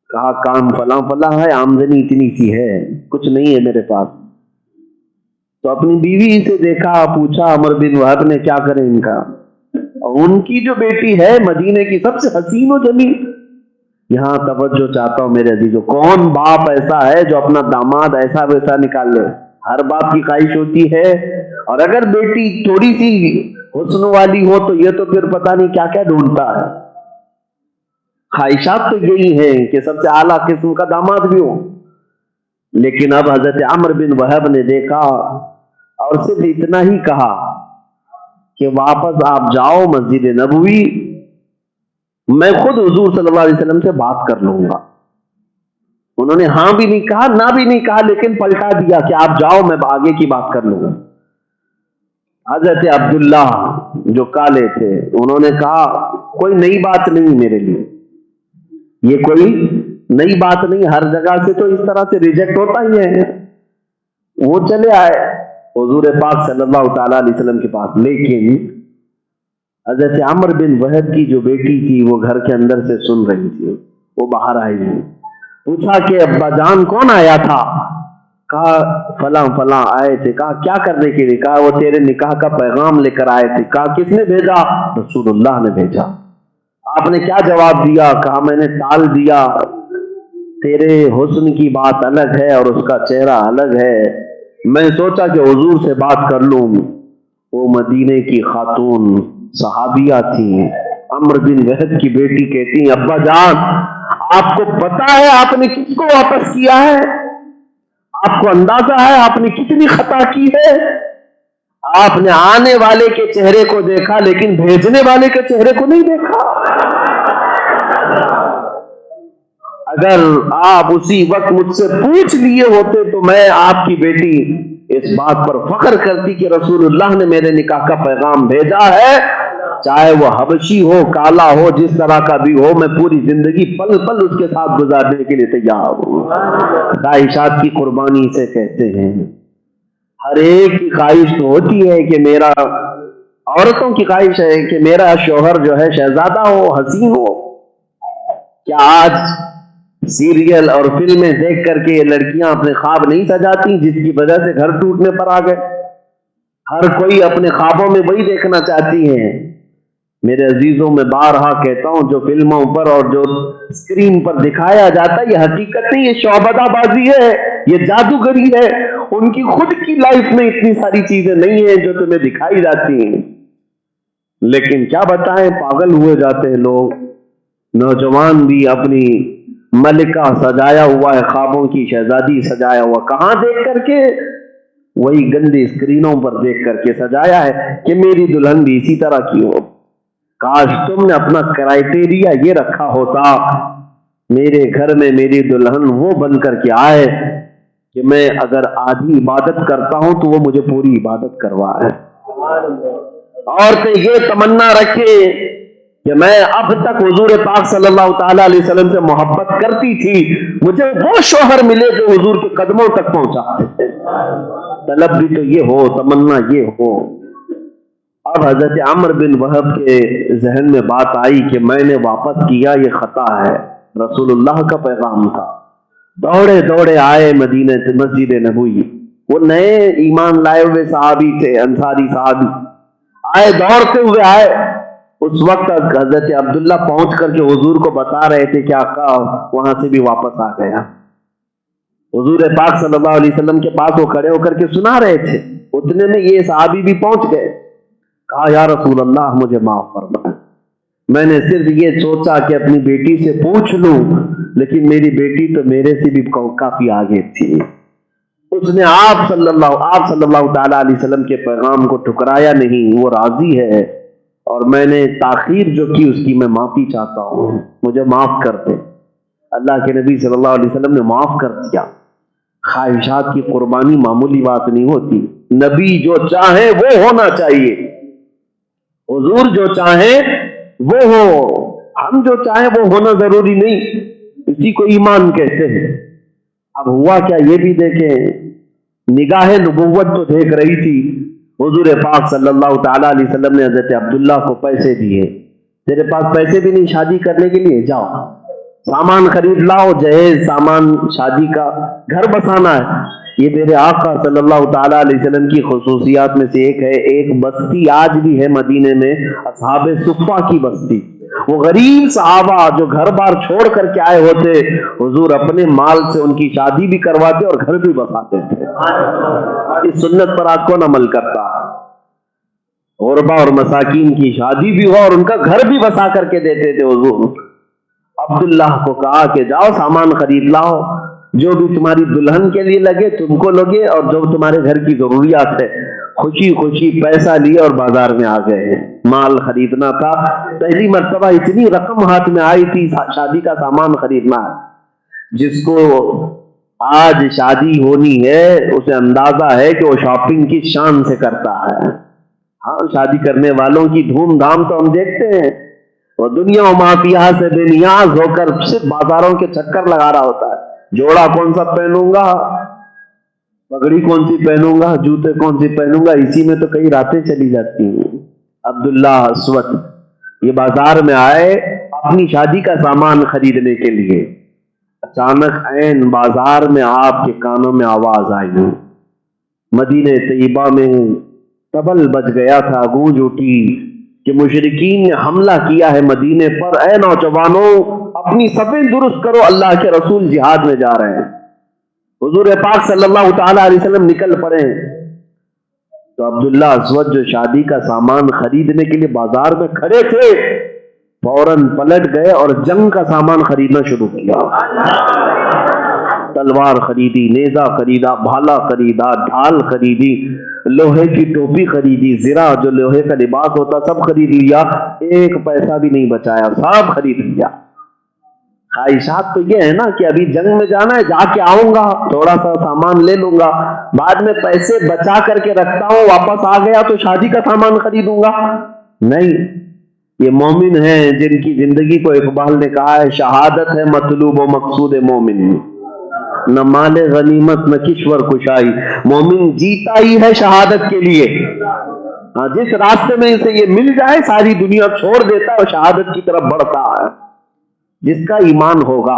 کہا کام فلاں فلاں ہے، آمدنی اتنی سی ہے، کچھ نہیں ہے میرے پاس۔ تو اپنی بیوی سے دیکھا، پوچھا عمرو بن وہب نے کیا کریں ان کا؟ ان کی جو بیٹی ہے مدینے کی سب سے حسین و جمیل۔ یہاں توجہ چاہتا ہوں میرے عزیزو، کون باپ ایسا ہے جو اپنا داماد ایسا ویسا نکال لے؟ ہر باپ کی خواہش ہوتی ہے، اور اگر بیٹی تھوڑی سی حسن والی ہو تو یہ تو پھر پتہ نہیں کیا کیا ڈھونڈتا ہے۔ خواہشات تو یہی ہیں کہ سب سے اعلیٰ قسم کا داماد بھی ہو۔ لیکن اب حضرت عمرو بن وہب نے دیکھا اور صرف اتنا ہی کہا کہ واپس آپ جاؤ مسجد نبوی، میں خود حضور صلی اللہ علیہ وسلم سے بات کر لوں گا۔ انہوں نے ہاں بھی نہیں کہا نہ بھی نہیں کہا، لیکن پلٹا دیا کہ آپ جاؤ، میں آگے کی بات کر لوں گا۔ حضرت عبداللہ جو کالے تھے انہوں نے کہا کوئی نئی بات نہیں میرے لیے، یہ کوئی نئی بات نہیں، ہر جگہ سے تو اس طرح سے ریجیکٹ ہوتا ہی ہے۔ وہ چلے آئے حضور پاک صلی اللہ تعالی علیہ وسلم کے پاس، لیکن حضرت عمرو بن وہب کی جو بیٹی تھی وہ گھر کے اندر سے سن رہی تھی، وہ باہر آئی ہوئی، پوچھا کہ ابا جان کون آیا تھا؟ کہا فلاں فلاں آئے تھے۔ کہا کیا کرنے کے لیے؟ کہا وہ تیرے نکاح کا پیغام لے کر آئے تھے۔ کہا کس نے بھیجا؟ رسول اللہ نے بھیجا۔ آپ نے کیا جواب دیا؟ کہا میں نے ٹال دیا، تیرے حسن کی بات الگ ہے اور اس کا چہرہ الگ ہے، میں سوچا کہ حضور سے بات کر لوں۔ وہ مدینے کی خاتون صحابیہ تھیں، عمرو بن وہب کی بیٹی کہتی ہیں ابا جان آپ کو پتا ہے آپ نے کس کو واپس کیا ہے؟ آپ کو اندازہ ہے آپ نے کتنی خطا کی ہے؟ آپ نے آنے والے کے چہرے کو دیکھا لیکن بھیجنے والے کے چہرے کو نہیں دیکھا۔ اگر آپ اسی وقت مجھ سے پوچھ لیے ہوتے تو میں آپ کی بیٹی اس بات پر فخر کرتی کہ رسول اللہ نے میرے نکاح کا پیغام بھیجا ہے، چاہے وہ حبشی ہو، کالا ہو، جس طرح کا بھی ہو، میں پوری زندگی پل پل اس کے ساتھ گزارنے کے لیے تیار ہوں۔ خواہشات کی قربانی سے کہتے ہیں، ہر ایک کی خواہش تو ہوتی ہے کہ میرا، عورتوں کی خواہش ہے کہ میرا شوہر جو ہے شہزادہ ہو، حسین ہو۔ کیا آج سیریل اور فلمیں دیکھ کر کے یہ لڑکیاں اپنے خواب نہیں سجاتی جس کی وجہ سے گھر ٹوٹنے پر آ گئے؟ ہر کوئی اپنے خوابوں میں وہی دیکھنا چاہتی ہیں۔ میرے عزیزوں میں بارہا کہتا ہوں، جو فلموں پر اور جو اسکرین پر دکھایا جاتا ہے یہ حقیقت نہیں، یہ شعبدہ بازی ہے، یہ جادوگری ہے۔ ان کی خود کی لائف میں اتنی ساری چیزیں نہیں ہیں جو تمہیں دکھائی جاتی ہیں، لیکن کیا بتائیں پاگل ہوئے جاتے ہیں لوگ۔ نوجوان بھی اپنی ملکہ سجایا ہوا ہے، خوابوں کی شہزادی سجایا ہوا، کہاں دیکھ کر کے؟ وہی گندی اسکرینوں پر دیکھ کر کے سجایا ہے کہ میری دلہن بھی اسی طرح کی ہو۔ کاش تم نے اپنا کرائٹیریا یہ رکھا ہوتا، میرے گھر میں میری دلہن وہ بن کر کے آئے کہ میں اگر آدھی عبادت کرتا ہوں تو وہ مجھے پوری عبادت کروائے۔ عورتیں یہ تمنا رکھے کہ میں اب تک حضور پاک صلی اللہ تعالی علیہ وسلم سے محبت کرتی تھی، مجھے وہ شوہر ملے جو حضور کے قدموں تک پہنچاتے تھے۔ طلب بھی تو یہ ہو، تمنا یہ ہو۔ اب حضرت عمرو بن وہب کے ذہن میں بات آئی کہ میں نے واپس کیا یہ خطا ہے، رسول اللہ کا پیغام تھا، دوڑے دوڑے آئے مدینہ مسجد نبوی. وہ نئے ایمان لائے ہوئے صحابی تھے، انصاری صحابی آئے، دوڑتے ہوئے آئے. اس وقت حضرت عبداللہ پہنچ کر کے حضور کو بتا رہے تھے کہ آقا وہاں سے بھی واپس آ گیا. حضور پاک صلی اللہ علیہ وسلم کے پاس وہ کھڑے ہو کر کے سنا رہے تھے. اتنے میں یہ صحابی بھی پہنچ گئے. کہا یا رسول اللہ مجھے معاف فرمائیں، میں نے صرف یہ سوچا کہ اپنی بیٹی سے پوچھ لوں، لیکن میری بیٹی تو میرے سے بھی کافی آگے تھی. اس نے آپ صلی اللہ تعالی علیہ وسلم کے پیغام کو ٹھکرایا نہیں، وہ راضی ہے، اور میں نے تاخیر جو کی اس کی میں معافی چاہتا ہوں، مجھے معاف کر دے. اللہ کے نبی صلی اللہ علیہ وسلم نے معاف کر دیا. خواہشات کی قربانی معمولی بات نہیں ہوتی. نبی جو چاہے وہ ہونا چاہیے، حضور جو چاہیں وہ ہو، ہم جو چاہیں وہ ہونا ضروری نہیں. اسی کو ایمان کہتے ہیں. اب ہوا کیا یہ بھی دیکھیں، نگاہ نبوت تو دیکھ رہی تھی. حضور پاک صلی اللہ تعالیٰ علیہ وسلم نے حضرت عبداللہ کو پیسے دیے. تیرے پاس پیسے بھی نہیں شادی کرنے کے لیے، جاؤ سامان خرید لاؤ، جہیز سامان شادی کا، گھر بسانا ہے. یہ میرے آقا صلی اللہ تعالیٰ علیہ وسلم کی خصوصیات میں سے ایک ہے. ایک بستی آج بھی ہے مدینے میں، اصحاب صفہ کی بستی. وہ غریب صحابہ جو گھر بار چھوڑ کر کے آئے ہوتے، حضور اپنے مال سے ان کی شادی بھی کرواتے اور گھر بھی بساتے تھے. اس سنت پر آج کون عمل کرتا؟ غربا اور مساکین کی شادی بھی ہو اور ان کا گھر بھی بسا کر کے دیتے تھے. حضور عبداللہ کو کہا کہ جاؤ سامان خرید لاؤ، جو بھی تمہاری دلہن کے لیے لگے تم کو لگے، اور جو تمہارے گھر کی ضروریات ہے. خوشی خوشی پیسہ لیے اور بازار میں آ گئے ہیں. مال خریدنا تھا، پہلی مرتبہ اتنی رقم ہاتھ میں آئی تھی، شادی کا سامان خریدنا ہے. جس کو آج شادی ہونی ہے اسے اندازہ ہے کہ وہ شاپنگ کی شان سے کرتا ہے. ہاں شادی کرنے والوں کی دھوم دھام تو ہم دیکھتے ہیں، وہ دنیا و مافیہ سے بے نیاز ہو کر صرف بازاروں کے چکر لگا رہا ہوتا ہے. جوڑا کون سا پہنوں گا، پگڑی کون سی پہنوں گا، جوتے کون سی پہنوں گا، اسی میں تو کئی راتیں چلی جاتی ہیں. عبداللہ اسود یہ بازار میں آئے اپنی شادی کا سامان خریدنے کے لیے. اچانک عین بازار میں آپ کے کانوں میں آواز آئی. مدینہ طیبہ میں طبل بج گیا تھا، گونج اٹھی کہ مشرکین نے حملہ کیا ہے مدینے پر. اے نوجوانوں اپنی صفیں درست کرو، اللہ کے رسول جہاد میں جا رہے ہیں. حضور پاک صلی اللہ تعالی علیہ وسلم نکل پڑے. تو عبداللہ اسود جو شادی کا سامان خریدنے کے لیے بازار میں کھڑے تھے، فوراً پلٹ گئے اور جنگ کا سامان خریدنا شروع کیا. تلوار خریدی، نیزہ خریدا، بھالا خریدا، ڈھال خریدی، لوہے کی ٹوپی خریدی، زرہ جو لوہے کا لباس ہوتا سب خرید لیا. ایک پیسہ بھی نہیں بچایا، سب خرید لیا. خواہشات تو یہ ہے نا کہ ابھی جنگ میں جانا ہے، جا کے آؤں گا، تھوڑا سا سامان لے لوں گا، بعد میں پیسے بچا کر کے رکھتا ہوں، واپس آ گیا تو شادی کا سامان خریدوں گا. نہیں، یہ مومن ہیں جن کی زندگی کو اقبال نے کہا ہے شہادت ہے مطلوب و مقصود مومن، نہ مال غنیمت نہ کشور کشائی. مومن جیتا ہی ہے شہادت کے لیے. جس راستے میں اسے یہ مل جائے ساری دنیا چھوڑ دیتا ہے اور شہادت کی طرف بڑھتا ہے جس کا ایمان ہوگا.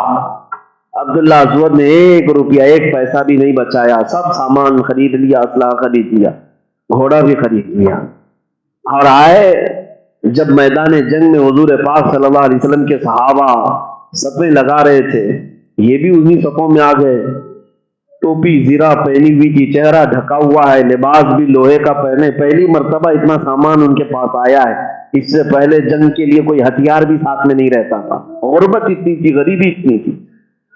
عبداللہ اسود نے ایک روپیہ ایک پیسہ بھی نہیں بچایا، سب سامان خرید لیا، اسلحہ خرید لیا، گھوڑا بھی خرید لیا. اور آئے جب میدان جنگ میں حضور پاک صلی اللہ علیہ وسلم کے صحابہ صفیں لگا رہے تھے، یہ بھی انہی صفوں میں آ گئے. ٹوپی زرہ پہنی ہوئی تھی، چہرہ ڈھکا ہوا ہے، لباس بھی لوہے کا پہنے. پہلی مرتبہ اتنا سامان ان کے پاس آیا ہے. اس سے پہلے جنگ کے لیے کوئی ہتھیار بھی ساتھ میں نہیں رہتا تھا. غربت اتنی تھی، غریبی اتنی تھی،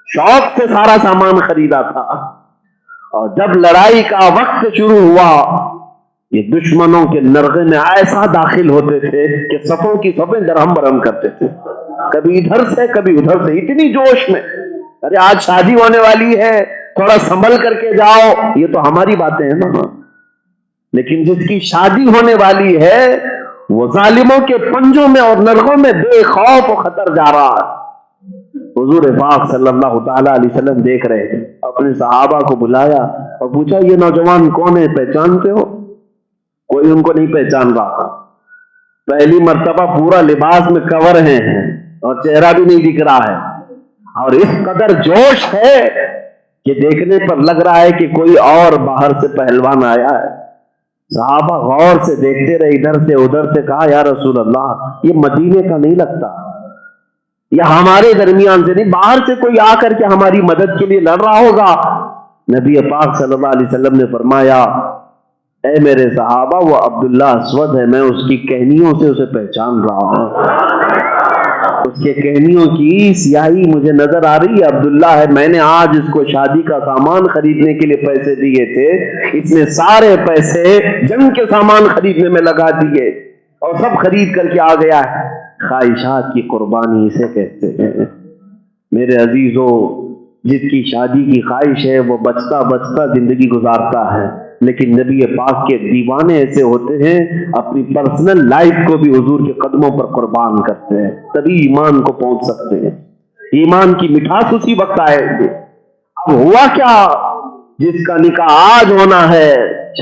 شوق سے سارا سامان خریدا تھا. اور جب لڑائی کا وقت شروع ہوا، یہ دشمنوں کے نرغے میں ایسا داخل ہوتے تھے کہ صفوں کی صفیں درہم برہم کرتے تھے، کبھی ادھر سے کبھی ادھر سے، اتنی جوش میں. ارے آج شادی ہونے والی ہے، تھوڑا سنبھل کر کے جاؤ. یہ تو ہماری باتیں ہیں نا، لیکن جس کی شادی ہونے والی ہے وہ ظالموں کے پنجوں میں اور نرغوں میں بے خوف و خطر جا رہا ہے. حضور پاک صلی اللہ تعالی علیہ وسلم دیکھ رہے تھے، اپنے صحابہ کو بلایا اور پوچھا یہ نوجوان کون ہے، پہچانتے ہو؟ کوئی ان کو نہیں پہچان رہا تھا. پہلی مرتبہ پورا لباس میں کور ہیں اور چہرہ بھی نہیں دکھ رہا ہے. اور اس قدر جوش ہے کہ دیکھنے پر لگ رہا ہے کہ کوئی اور باہر سے پہلوان آیا ہے. صحابہ غور سے دیکھتے رہے, ادھر سے ادھر سے. کہا یا رسول اللہ یہ مدینے کا نہیں لگتا, یا ہمارے درمیان سے نہیں, باہر سے کوئی آ کر کے ہماری مدد کے لیے لڑ رہا ہوگا. نبی پاک صلی اللہ علیہ وسلم نے فرمایا اے میرے صحابہ وہ عبداللہ اسود ہے, میں اس کی کہنیوں سے اسے پہچان رہا ہوں, اس کے کہنیوں کی سیاہی مجھے نظر آ رہی ہے, عبداللہ ہے. میں نے آج اس کو شادی کا سامان خریدنے کے لیے پیسے دیے تھے, اس نے سارے پیسے جنگ کے سامان خریدنے میں لگا دیے اور سب خرید کر کے آ گیا ہے. خواہشات کی قربانی اسے کہتے ہیں. میرے عزیزو, جس کی شادی کی خواہش ہے وہ بچتا بچتا زندگی گزارتا ہے, لیکن نبی پاک کے دیوانے ایسے ہوتے ہیں اپنی پرسنل لائف کو بھی حضور کے قدموں پر قربان کرتے ہیں, تبھی ایمان کو پہنچ سکتے ہیں. ایمان کی مٹھاس اسی وقت آئے گی. اب ہوا کیا, جس کا نکاح آج ہونا ہے,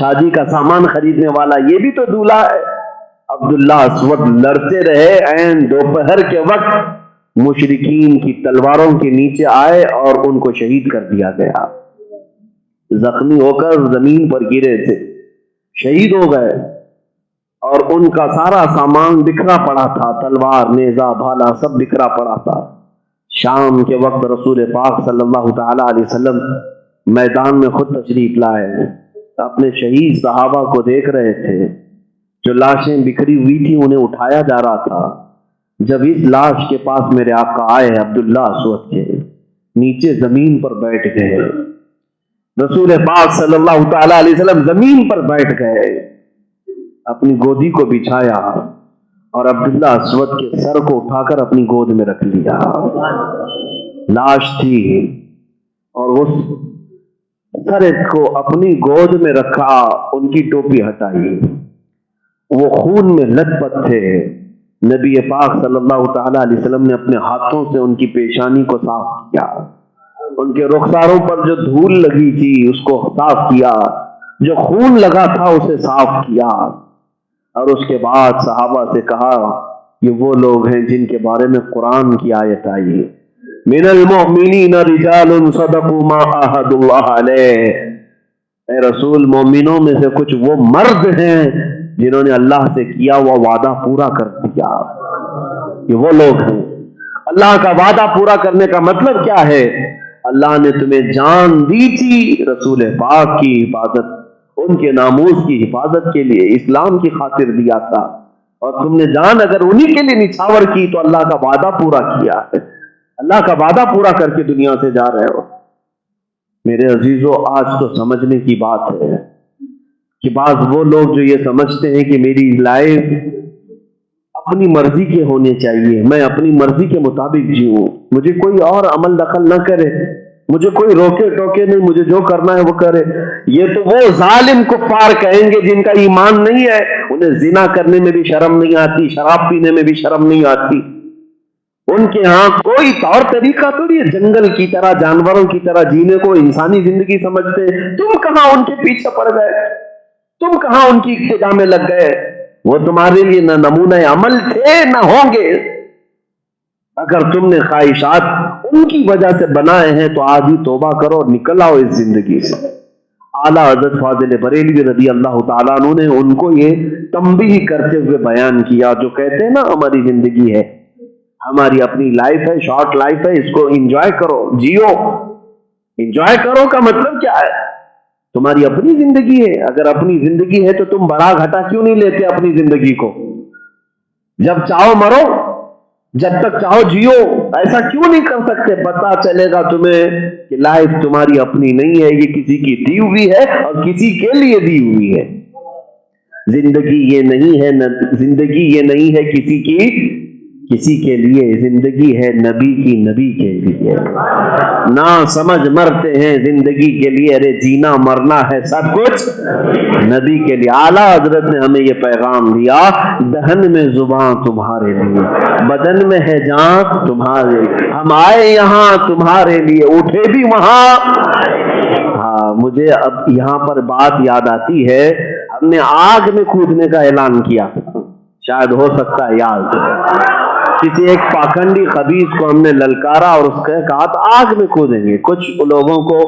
شادی کا سامان خریدنے والا یہ بھی تو دولہا ہے. عبداللہ اسود لڑتے رہے, عین دوپہر کے وقت مشرکین کی تلواروں کے نیچے آئے اور ان کو شہید کر دیا گیا. زخمی ہو کر زمین پر گرے تھے, شہید ہو گئے, اور ان کا سارا سامان بکھرا پڑا تھا, تلوار نیزہ بھالا سب بکھرا پڑا تھا. شام کے وقت رسول پاک صلی اللہ تعالی علیہ وسلم میدان میں خود تشریف لائے, اپنے شہید صحابہ کو دیکھ رہے تھے. جو لاشیں بکھری ہوئی تھی انہیں اٹھایا جا رہا تھا. جب اس لاش کے پاس میرے آقا آئے عبداللہ اسود کے, نیچے زمین پر بیٹھ گئے. رسول پاک صلی اللہ تعالی علیہ وسلم زمین پر بیٹھ گئے, اپنی گودی کو بچھایا اور عبداللہ اسود کے سر کو اٹھا کر اپنی گود میں رکھ لیا. لاش تھی اور اس سر کو اپنی گود میں رکھا, ان کی ٹوپی ہٹائی, وہ خون میں لت پت تھے. نبی پاک صلی اللہ تعالی علیہ وسلم نے اپنے ہاتھوں سے ان کی پیشانی کو صاف کیا, ان کے رخساروں پر جو دھول لگی تھی اس کو صاف کیا, جو خون لگا تھا اسے صاف کیا, اور اس کے بعد صحابہ سے کہا یہ وہ لوگ ہیں جن کے بارے میں قرآن کی آیت آئی, من المؤمنین رجال صدقوا ما عاہدوا اللہ علیہ. اے رسول, مومنوں میں سے کچھ وہ مرد ہیں جنہوں نے اللہ سے کیا وہ وعدہ پورا کر دیا. یہ وہ لوگ ہیں. اللہ کا وعدہ پورا کرنے کا مطلب کیا ہے؟ اللہ نے تمہیں جان دی تھی رسول پاک کی حفاظت, ان کے ناموس کی حفاظت کے لیے, اسلام کی خاطر دیا تھا, اور تم نے جان اگر انہی کے لیے نچھاور کی تو اللہ کا وعدہ پورا کیا ہے. اللہ کا وعدہ پورا کر کے دنیا سے جا رہے ہو. میرے عزیزو, آج تو سمجھنے کی بات ہے کہ بعض وہ لوگ جو یہ سمجھتے ہیں کہ میری لائف اپنی مرضی کے ہونے چاہیے, میں اپنی مرضی کے مطابق جیوں, مجھے کوئی اور عمل دخل نہ کرے, مجھے کوئی روکے ٹوکے نہیں, مجھے جو کرنا ہے وہ کرے. یہ تو وہ ظالم کفار کہیں گے جن کا ایمان نہیں ہے, انہیں زنا کرنے میں بھی شرم نہیں آتی, شراب پینے میں بھی شرم نہیں آتی. ان کے ہاں کوئی طور طریقہ تو نہیں, جنگل کی طرح جانوروں کی طرح جینے کو انسانی زندگی سمجھتے. تم کہاں ان کے پیچھے پڑ گئے, تم کہاں ان کی اقتدا میں لگ گئے؟ وہ تمہارے لیے نہ نمونہ عمل تھے نہ ہوں گے. اگر تم نے خواہشات ان کی وجہ سے بنائے ہیں تو آج ہی توبہ کرو اور نکل آؤ اس زندگی سے. اعلیٰ حضرت فاضل بریلوی رضی اللہ تعالیٰ عنہ نے ان کو یہ تنبیہ کرتے ہوئے بیان کیا, جو کہتے ہیں نا ہماری زندگی ہے, ہماری اپنی لائف ہے, شارٹ لائف ہے, اس کو انجوائے کرو, جیو. انجوائے کرو کا مطلب کیا ہے؟ تمہاری اپنی زندگی ہے, اگر اپنی زندگی ہے تو تم بڑا گھٹا کیوں نہیں لیتے اپنی زندگی کو؟ جب چاہو مرو, جب تک چاہو جیو, ایسا کیوں نہیں کر سکتے؟ پتا چلے گا تمہیں کہ لائف تمہاری اپنی نہیں ہے, یہ کسی کی دی ہوئی ہے اور کسی کے لیے دی ہوئی ہے. زندگی یہ نہیں ہے, زندگی یہ نہیں ہے کسی کے لیے, زندگی ہے نبی کی, نبی کے لیے. نہ سمجھ مرتے ہیں زندگی کے لیے, ارے جینا مرنا ہے سب کچھ نبی کے لیے. اعلیٰ حضرت نے ہمیں یہ پیغام دیا, دہن میں زبان تمہارے لیے, بدن میں ہے جان تمہارے لیے, ہم آئے یہاں تمہارے لیے, اٹھے بھی وہاں. ہاں, مجھے اب یہاں پر بات یاد آتی ہے, ہم نے آگ میں کودنے کا اعلان کیا, شاید ہو سکتا ہے یاد. کسی ایک پاکھنڈی خبیث کو ہم نے للکارا اور اس کا کہا تو آگ میں کودیں گے. کچھ لوگوں کو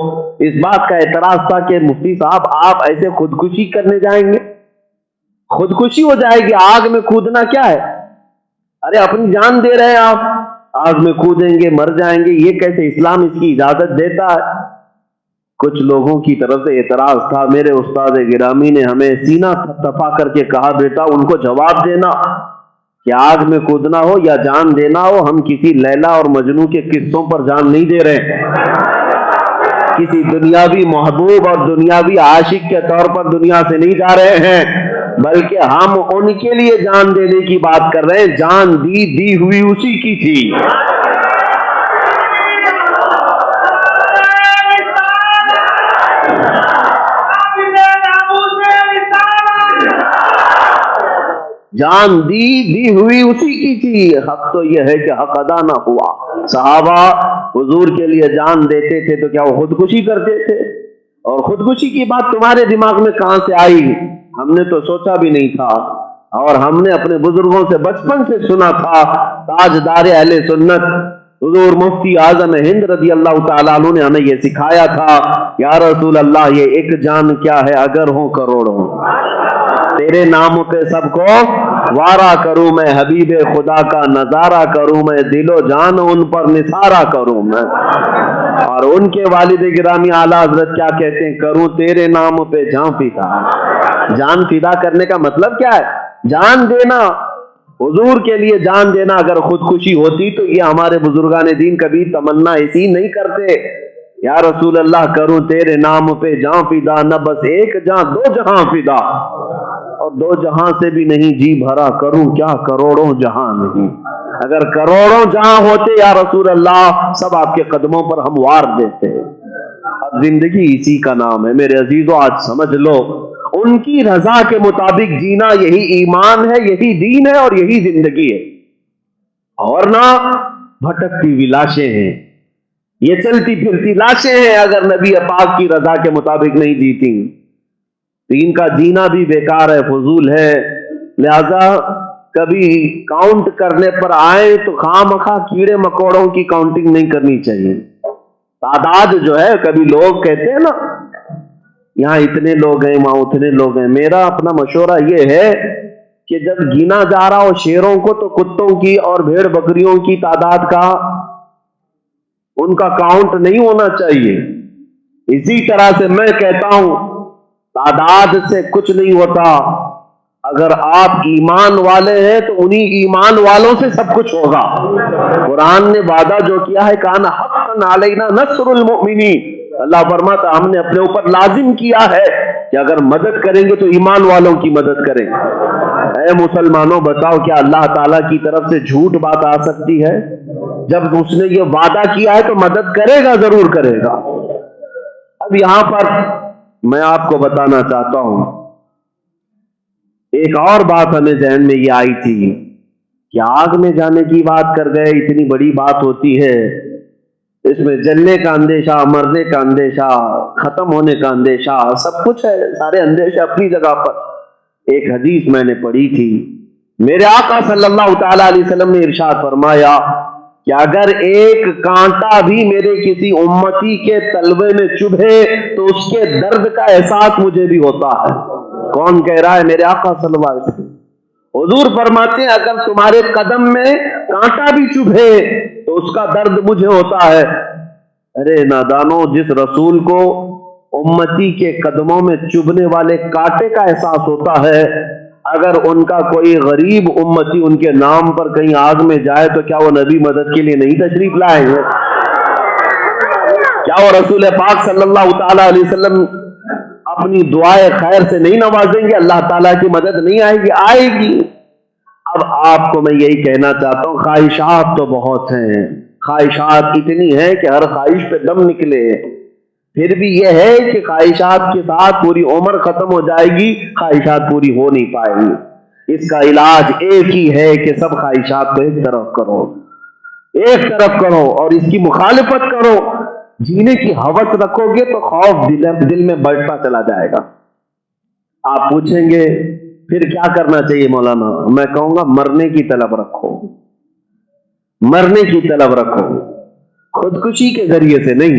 اس بات کا اعتراض تھا کہ مفتی صاحب آپ ایسے خودکشی کرنے جائیں گے؟ خودکشی ہو جائے گی، آگ میں کودنا کیا ہے؟ ارے اپنی جان دے رہے ہیں آپ، آگ میں کودیں گے مر جائیں گے، یہ کیسے اسلام اس کی اجازت دیتا ہے؟ کچھ لوگوں کی طرف سے اعتراض تھا. میرے استاد گرامی نے ہمیں سینہ تپا کر کے کہا بیٹا ان کو جواب دینا کہ آگ میں کودنا ہو یا جان دینا ہو، ہم کسی لیلا اور مجنوں کے قصوں پر جان نہیں دے رہے، کسی دنیاوی محبوب اور دنیاوی عاشق کے طور پر دنیا سے نہیں جا رہے ہیں، بلکہ ہم ان کے لیے جان دینے کی بات کر رہے ہیں. جان دی ہوئی اسی کی تھی. جان دی ہوئی اسی کی تھی. حق تو یہ ہے کہ حق ادا نہ ہوا. صحابہ حضور کے لیے جان دیتے تھے تو کیا وہ خودکشی کرتے تھے؟ اور خودکشی کی بات تمہارے دماغ میں کہاں سے آئی؟ ہم نے تو سوچا بھی نہیں تھا، اور ہم نے اپنے بزرگوں سے بچپن سے سنا تھا. تاجدار اہل سنت حضور مفتی اعظم ہند رضی اللہ تعالیٰ عنہ نے ہمیں یہ سکھایا تھا، یا رسول اللہ یہ ایک جان کیا ہے اگر ہوں کروڑوں، تیرے نام پہ سب کو وارا کروں میں، حبیب خدا کا نظارہ کروں میں، دل و جان ان پر نثارہ کروں میں. اور ان کے والد گرامی اعلیٰ حضرت کیا کہتے ہیں؟ کروں تیرے نام پہ جان فدا. جان فدا کرنے کا مطلب کیا ہے؟ جان دینا، حضور کے لیے جان دینا. اگر خودکشی ہوتی تو یہ ہمارے بزرگان دین کبھی تمنا ایسی نہیں کرتے، یا رسول اللہ کروں تیرے نام پہ جان فدا، نہ بس ایک جان دو جہاں فدا، اور دو جہاں سے بھی نہیں جی بھرا، کروں کیا کروڑوں جہاں نہیں. اگر کروڑوں جہاں ہوتے یا رسول اللہ سب آپ کے قدموں پر ہم وار دیتے. اب زندگی اسی کا نام ہے میرے عزیزو. آج سمجھ لو ان کی رضا کے مطابق جینا یہی ایمان ہے، یہی دین ہے، اور یہی زندگی ہے. اور نہ بھٹکتی ہوئی لاشیں ہیں، یہ چلتی پھرتی لاشیں ہیں اگر نبی پاک کی رضا کے مطابق نہیں جیتی تو ان کا جینا بھی بیکار ہے، فضول ہے. لہذا کبھی کاؤنٹ کرنے پر آئے تو خواہ مخواہ کیڑے مکوڑوں کی کاؤنٹنگ نہیں کرنی چاہیے. تعداد جو ہے، کبھی لوگ کہتے ہیں نا یہاں اتنے لوگ ہیں وہاں اتنے لوگ ہیں. میرا اپنا مشورہ یہ ہے کہ جب گنا جا رہا ہو شیروں کو تو کتوں کی اور بھیڑ بکریوں کی تعداد کا ان کا کاؤنٹ نہیں ہونا چاہیے. اسی طرح سے میں کہتا ہوں تعداد سے کچھ نہیں ہوتا. اگر آپ ایمان والے ہیں تو انہی ایمان والوں سے سب کچھ ہوگا. قرآن نے وعدہ جو کیا ہے کان حقا علینا نصر المؤمنین، اللہ فرماتا ہم نے اپنے اوپر لازم کیا ہے کہ اگر مدد کریں گے تو ایمان والوں کی مدد کریں. اے مسلمانوں بتاؤ کیا اللہ تعالیٰ کی طرف سے جھوٹ بات آ سکتی ہے؟ جب اس نے یہ وعدہ کیا ہے تو مدد کرے گا، ضرور کرے گا. اب یہاں پر میں آپ کو بتانا چاہتا ہوں ایک اور بات ہمیں ذہن میں یہ آئی تھی کہ آگ میں جانے کی بات کر گئے، اتنی بڑی بات ہوتی ہے، اس میں جلنے کا اندیشہ، مرنے کا اندیشہ، ختم ہونے کا اندیشہ، سب کچھ ہے، سارے اندیشے اپنی جگہ پر. ایک حدیث میں نے پڑھی تھی، میرے آقا صلی اللہ تعالی علیہ وسلم نے ارشاد فرمایا کہ اگر ایک کانٹا بھی میرے کسی امتی کے تلوے میں چبھے تو اس کے درد کا احساس مجھے بھی ہوتا ہے. کون کہہ رہا ہے؟ میرے آقا صلی اللہ علیہ وسلم. حضور فرماتے ہیں اگر تمہارے قدم میں کانٹا بھی چبھے تو اس کا درد مجھے ہوتا ہے. ارے نادانو، جس رسول کو امتی کے قدموں میں چبھنے والے کانٹے کا احساس ہوتا ہے، اگر ان کا کوئی غریب امتی ان کے نام پر کہیں آگ میں جائے تو کیا وہ نبی مدد کے لیے نہیں تشریف لائیں گے؟ کیا وہ رسول پاک صلی اللہ تعالی علیہ وسلم اپنی دعائے خیر سے نہیں نوازیں گے؟ اللہ تعالیٰ کی مدد نہیں آئے گی؟ آئے گی. اب آپ کو میں یہی کہنا چاہتا ہوں، خواہشات تو بہت ہیں، خواہشات اتنی ہیں کہ ہر خواہش پہ دم نکلے. پھر بھی یہ ہے کہ خواہشات کے ساتھ پوری عمر ختم ہو جائے گی، خواہشات پوری ہو نہیں پائے گی. اس کا علاج ایک ہی ہے کہ سب خواہشات کو ایک طرف کرو اور اس کی مخالفت کرو. جینے کی ہوس رکھو گے تو خوف دل میں بڑھتا چلا جائے گا. آپ پوچھیں گے پھر کیا کرنا چاہیے مولانا؟ میں کہوں گا مرنے کی طلب رکھو. مرنے کی طلب رکھو، خودکشی کے ذریعے سے نہیں،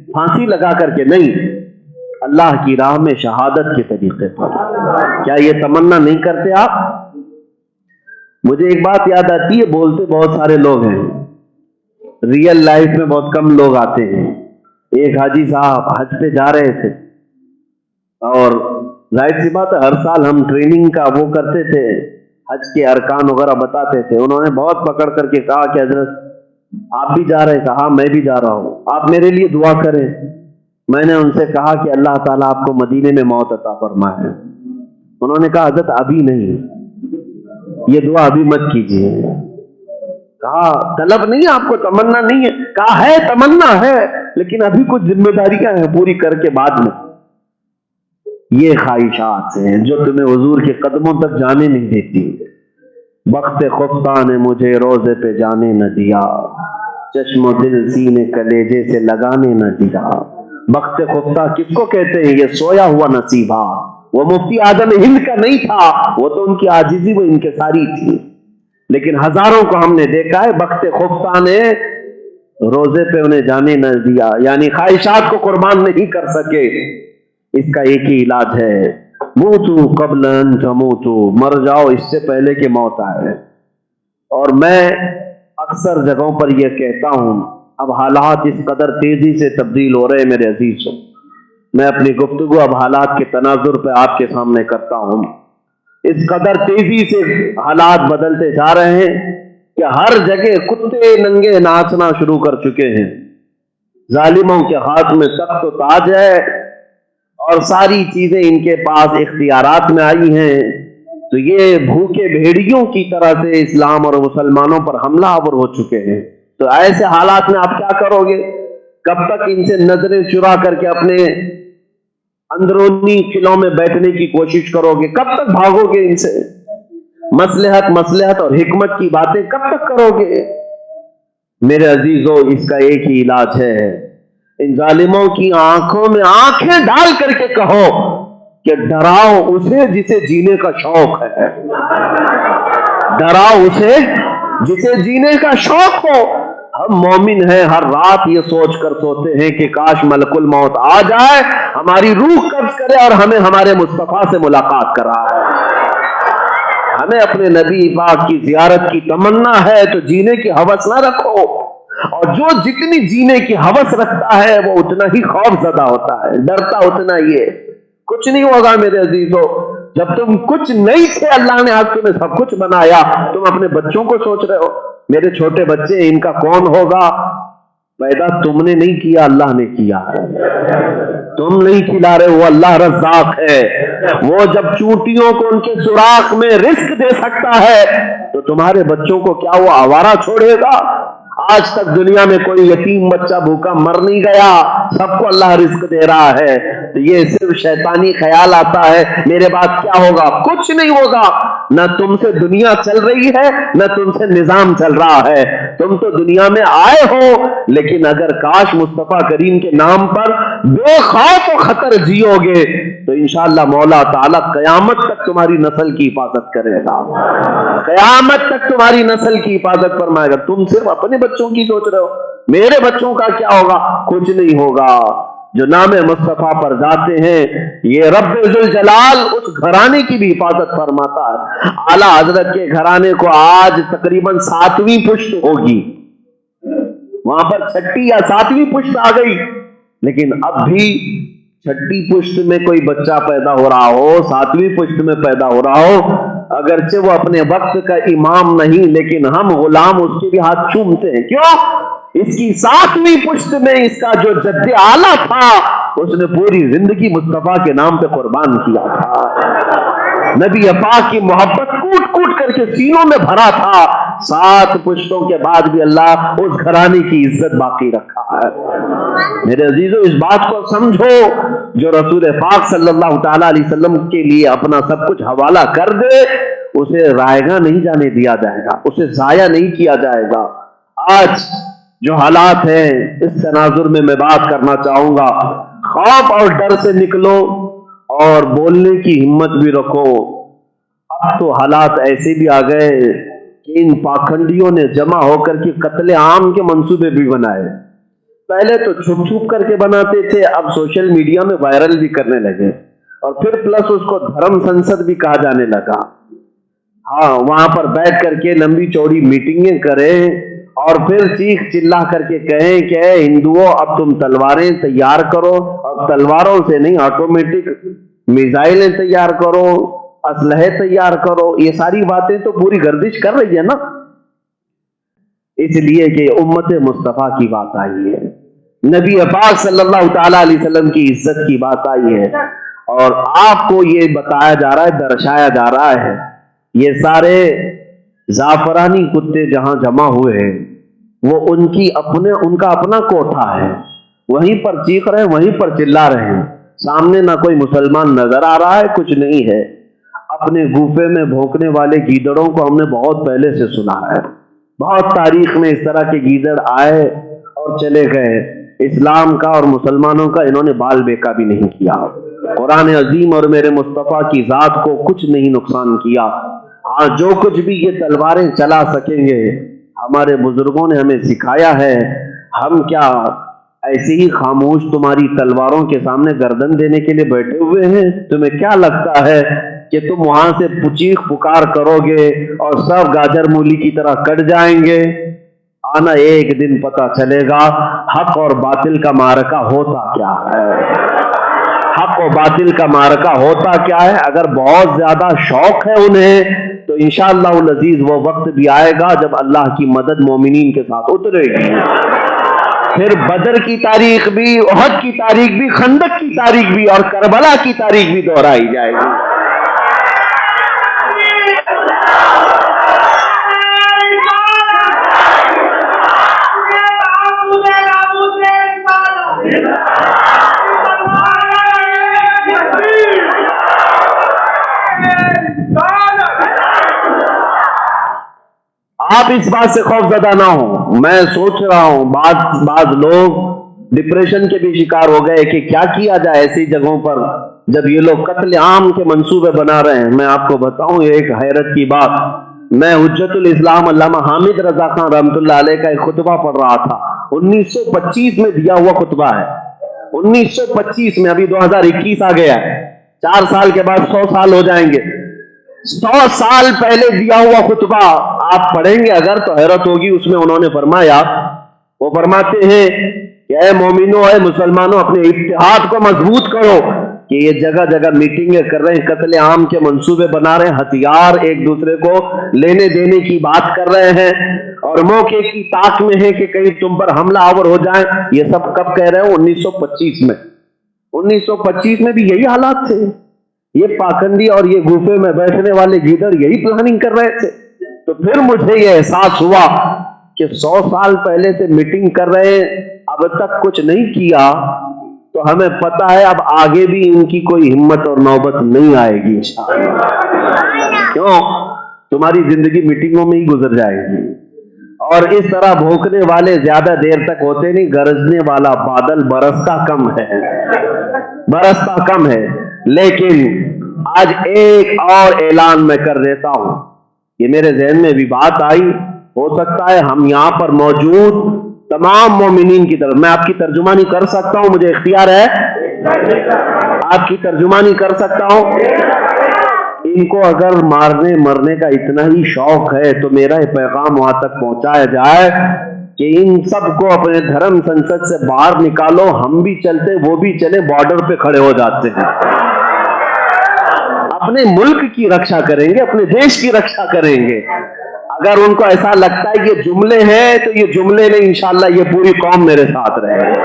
پھانسی لگا کر کے نہیں، اللہ کی راہ میں شہادت کے طریقے پر۔ کیا یہ تمنا نہیں کرتے آپ؟ مجھے ایک بات یاد آتی ہے، بولتے بہت سارے لوگ ہیں، ریئل لائف میں بہت کم لوگ آتے ہیں۔ ایک حاجی صاحب حج پہ جا رہے تھے، اور ظاہر سی بات ہے ہر سال ہم ٹریننگ کا وہ کرتے تھے، حج کے ارکان وغیرہ بتاتے تھے۔ انہوں نے بہت پکڑ کر کے کہا کہ حضرت آپ بھی جا رہے ہیں؟ کہا میں بھی جا رہا ہوں، آپ میرے لیے دعا کریں۔ میں نے ان سے کہا کہ اللہ تعالیٰ آپ کو مدینے میں موت عطا فرمائے۔ انہوں نے کہا حضرت ابھی نہیں، یہ دعا ابھی مت کیجیے۔ کہا طلب نہیں، آپ کو تمنا نہیں ہے؟ کہا ہے، تمنا ہے، لیکن ابھی کچھ ذمہ داریاں ہیں، پوری کر کے بعد میں۔ یہ خواہشات ہیں جو تمہیں حضور کے قدموں تک جانے نہیں دیتی۔ بخت خفتہ نے مجھے روزے پہ جانے نہ دیا، چشم و دل سینے کلیجے سے لگانے نہ دیا۔ بخت خفتہ کس کو کہتے ہیں؟ یہ سویا ہوا نصیبہ۔ وہ مفتی اعظم ہند کا نہیں تھا، وہ تو ان کی عاجزی وہ انکساری تھی، لیکن ہزاروں کو ہم نے دیکھا ہے بخت خفتہ نے روزے پہ انہیں جانے نہ دیا، یعنی خواہشات کو قربان نہیں کر سکے۔ اس کا ایک ہی علاج ہے، موتو قبل ان تموتو، مر جاؤ اس سے پہلے کہ موت آئے۔ اور میں اکثر جگہوں پر یہ کہتا ہوں، اب حالات اس قدر تیزی سے تبدیل ہو رہے ہیں میرے عزیزوں، میں اپنی گفتگو اب حالات کے تناظر پہ آپ کے سامنے کرتا ہوں۔ اس قدر تیزی سے حالات بدلتے جا رہے ہیں کہ ہر جگہ کتے ننگے ناچنا شروع کر چکے ہیں۔ ظالموں کے ہاتھ میں تخت و تاج ہے اور ساری چیزیں ان کے پاس اختیارات میں آئی ہیں، تو یہ بھوکے بھیڑیوں کی طرح سے اسلام اور مسلمانوں پر حملہ آور ہو چکے ہیں۔ تو ایسے حالات میں آپ کیا کرو گے؟ کب تک ان سے نظریں چرا کر کے اپنے اندرونی قلعوں میں بیٹھنے کی کوشش کرو گے؟ کب تک بھاگو گے ان سے؟ مصلحت اور حکمت کی باتیں کب تک کرو گے؟ میرے عزیزو، اس کا ایک ہی علاج ہے، ان ظالموں کی آنکھوں میں آنکھیں ڈال کر کے کہو کہ ڈراؤ اسے جسے جینے کا شوق ہے، ڈراؤ اسے جسے جینے کا شوق ہو۔ ہم مومن ہیں، ہر رات یہ سوچ کر سوتے ہیں کہ کاش ملک الموت آ جائے، ہماری روح قبض کرے اور ہمیں ہمارے مصطفیٰ سے ملاقات کرائے۔ ہمیں اپنے نبی پاک کی زیارت کی تمنا ہے تو جینے کی ہوس نہ رکھو، اور جو جتنی جینے کی ہوس رکھتا ہے وہ اتنا ہی خوف زدہ ہوتا ہے، ڈرتا اتنا ہی ہے۔ کچھ نہیں ہوگا میرے عزیزو، جب تم کچھ نہیں تھے اللہ نے آج تمہیں سب کچھ بنایا۔ تم اپنے بچوں کو سوچ رہے ہو، میرے چھوٹے بچے ان کا کون ہوگا؟ پیدا تم نے نہیں کیا، اللہ نے کیا ہے۔ تم نہیں کھلا رہے، وہ اللہ رزاق ہے، وہ جب چونٹیوں کو ان کے سوراخ میں رزق دے سکتا ہے تو تمہارے بچوں کو کیا وہ آوارہ چھوڑے گا؟ آج تک دنیا میں کوئی یتیم بچہ بھوکا مر نہیں گیا، سب کو اللہ رزق دے رہا ہے۔ تو یہ صرف شیطانی خیال آتا ہے میرے بعد کیا ہوگا؟ کچھ نہیں ہوگا، نہ تم سے دنیا چل رہی ہے نہ تم سے نظام چل رہا ہے۔ تم تو دنیا میں آئے ہو، لیکن اگر کاش مصطفیٰ کریم کے نام پر بے خوف و خطر جیو گے تو انشاءاللہ مولا تعالیٰ قیامت تک تمہاری نسل کی حفاظت کرے گا، قیامت تک تمہاری نسل کی حفاظت فرمائے گا۔ تم صرف اپنے بچوں کی سوچ رہے ہو، میرے بچوں کا کیا ہوگا؟ کچھ نہیں ہوگا۔ جو نام مصطفیٰ پر جاتے ہیں یہ رب ذوالجلال اس گھرانے کی بھی حفاظت فرماتا ہے۔ اعلیٰ حضرت کے گھرانے کو آج تقریباً 7ویں پشت ہوگی، وہاں پر 6 یا 7ویں پشت آ گئی، لیکن اب بھی 6 پشت میں کوئی بچہ پیدا ہو رہا ہو، 7ویں پشت میں پیدا ہو رہا ہو، اگرچہ وہ اپنے وقت کا امام نہیں لیکن ہم غلام اس کے بھی ہاتھ چومتے ہیں۔ کیوں؟ اس کی 7ویں پشت میں اس کا جو جد اعلیٰ تھا اس نے پوری زندگی مصطفیٰ کے نام پہ قربان کیا تھا، نبی پاک کی محبت کوٹ کوٹ کر کے سینوں میں بھرا تھا۔ 7 پشتوں کے بعد بھی اللہ اس گھرانے کی عزت باقی رکھا ہے۔ میرے عزیزو، اس بات کو سمجھو، جو رسول پاک صلی اللہ تعالی علیہ وسلم کے لیے اپنا سب کچھ حوالہ کر دے اسے رائے گاہ نہیں جانے دیا جائے گا، اسے ضائع نہیں کیا جائے گا۔ آج جو حالات ہیں اس تناظر میں بات کرنا چاہوں گا، خوف اور ڈر سے نکلو اور بولنے کی ہمت بھی رکھو۔ اب تو حالات ایسے بھی آ گئے کہ ان پاکھنڈیوں نے جمع ہو کر کے قتل عام کے منصوبے بھی بنائے. پہلے تو چھپ چھپ کر کے بناتے تھے، اب سوشل میڈیا میں وائرل بھی کرنے لگے، اور پھر پلس اس کو دھرم سنسد بھی کہا جانے لگا. ہاں، وہاں پر بیٹھ کر کے لمبی چوڑی میٹنگیں کریں اور پھر چیخ چلا کر کے کہیں کہ اے ہندوؤں، اب تم تلواریں تیار کرو، اب تلواروں سے نہیں آٹومیٹک میزائلیں تیار کرو، اسلحے تیار کرو. یہ ساری باتیں تو پوری گردش کر رہی ہے نا، اس لیے کہ امت مصطفیٰ کی بات آئی ہے، نبی پاک صلی اللہ تعالی علیہ وسلم کی عزت کی بات آئی ہے، اور آپ کو یہ بتایا جا رہا ہے، درشایا جا رہا ہے یہ سارے زعفرانی کتے جہاں جمع ہوئے ہیں وہ ان کا اپنا کوٹھا ہے، وہیں پر چیخ رہے ہیں، وہیں پر چلا رہے ہیں. سامنے نہ کوئی مسلمان نظر آ رہا ہے، کچھ نہیں ہے. اپنے گوفے میں بھونکنے والے گیدڑوں کو ہم نے بہت پہلے سے سنا ہے، بہت تاریخ میں اس طرح کے گیدڑ آئے اور چلے گئے. اسلام کا اور مسلمانوں کا انہوں نے بال بیکا بھی نہیں کیا. قرآن عظیم اور میرے مصطفیٰ کی ذات کو کچھ نہیں نقصان کیا. ہاں، جو کچھ بھی یہ تلواریں چلا سکیں گے، ہمارے بزرگوں نے ہمیں سکھایا ہے. ہم کیا ایسے ہی خاموش تمہاری تلواروں کے سامنے گردن دینے کے لیے بیٹھے ہوئے ہیں؟ تمہیں کیا لگتا ہے کہ تم وہاں سے چیخ پکار کرو گے اور سب گاجر مولی کی طرح کٹ جائیں گے؟ آنا ایک دن پتہ چلے گا حق اور باطل کا معرکہ ہوتا کیا ہے. حق و باطل کا معرکہ ہوتا کیا ہے. اگر بہت زیادہ شوق ہے انہیں تو انشاءاللہ العزیز وہ وقت بھی آئے گا جب اللہ کی مدد مومنین کے ساتھ اترے گی. پھر بدر کی تاریخ بھی، احد کی تاریخ بھی، خندق کی تاریخ بھی اور کربلا کی تاریخ بھی دہرائی جائے گی. آپ اس بات سے خوف زدہ نہ ہوں. میں سوچ رہا ہوں بعض لوگ ڈپریشن کے بھی شکار ہو گئے کہ کیا کیا جائے ایسی جگہوں پر جب یہ لوگ قتل عام کے منصوبے بنا رہے ہیں. میں آپ کو بتاؤں یہ ایک حیرت کی بات، میں حجت الاسلام علامہ حامد رضا خان رحمۃ اللہ علیہ کا ایک خطبہ پڑھ رہا تھا. 1925 میں دیا ہوا خطبہ ہے. 1925 میں، ابھی 2021 آ گیا ہے، 4 سال کے بعد 100 سال ہو جائیں گے. 100 سال پہلے دیا ہوا خطبہ آپ پڑھیں گے اگر تو حیرت ہوگی. اس میں انہوں نے فرمایا، وہ فرماتے ہیں کہ اے مومنوں، اے مسلمانوں، اپنے اتحاد کو مضبوط کرو. کہ یہ جگہ جگہ میٹنگیں کر رہے ہیں، قتل عام کے منصوبے بنا رہے ہیں، ہتھیار ایک دوسرے کو لینے دینے کی بات کر رہے ہیں اور موقع کی طاق میں ہے کہ کہیں تم پر حملہ آور ہو جائے. یہ سب کب کہہ رہے ہیں؟ 1925 میں. 1925 میں بھی یہی حالات تھے. یہ پاکھنڈی اور یہ گوفے میں بیٹھنے والے گیدڑ یہی پلاننگ کر رہے تھے. تو پھر مجھے یہ احساس ہوا کہ 100 سال پہلے سے میٹنگ کر رہے ہیں، اب تک کچھ نہیں کیا، تو ہمیں پتا ہے اب آگے بھی ان کی کوئی ہمت اور نوبت نہیں آئے گی انشاءاللہ. کیوں؟ تمہاری زندگی میٹنگوں میں ہی گزر جائے گی. اور اس طرح بھونکنے والے زیادہ دیر تک ہوتے نہیں. گرجنے والا بادل برستا کم ہے، برستا کم ہے. لیکن آج ایک اور اعلان میں کر دیتا ہوں. یہ میرے ذہن میں بھی بات آئی، ہو سکتا ہے ہم یہاں پر موجود تمام مومنین کی طرف، میں آپ کی ترجمانی کر سکتا ہوں، مجھے اختیار ہے، آپ کی ترجمانی کر سکتا ہوں. ان کو اگر مارنے مرنے کا اتنا ہی شوق ہے تو میرا یہ پیغام وہاں تک پہنچایا جائے کہ ان سب کو اپنے دھرم سنسد سے باہر نکالو. ہم بھی چلتے، وہ بھی چلے، بارڈر پہ کھڑے ہو جاتے ہیں، اپنے ملک کی رکشا کریں گے، اپنے دیش کی رکشا کریں گے. اگر ان کو ایسا لگتا ہے یہ جملے ہیں تو یہ جملے نہیں، انشاءاللہ یہ پوری قوم میرے ساتھ رہے گی.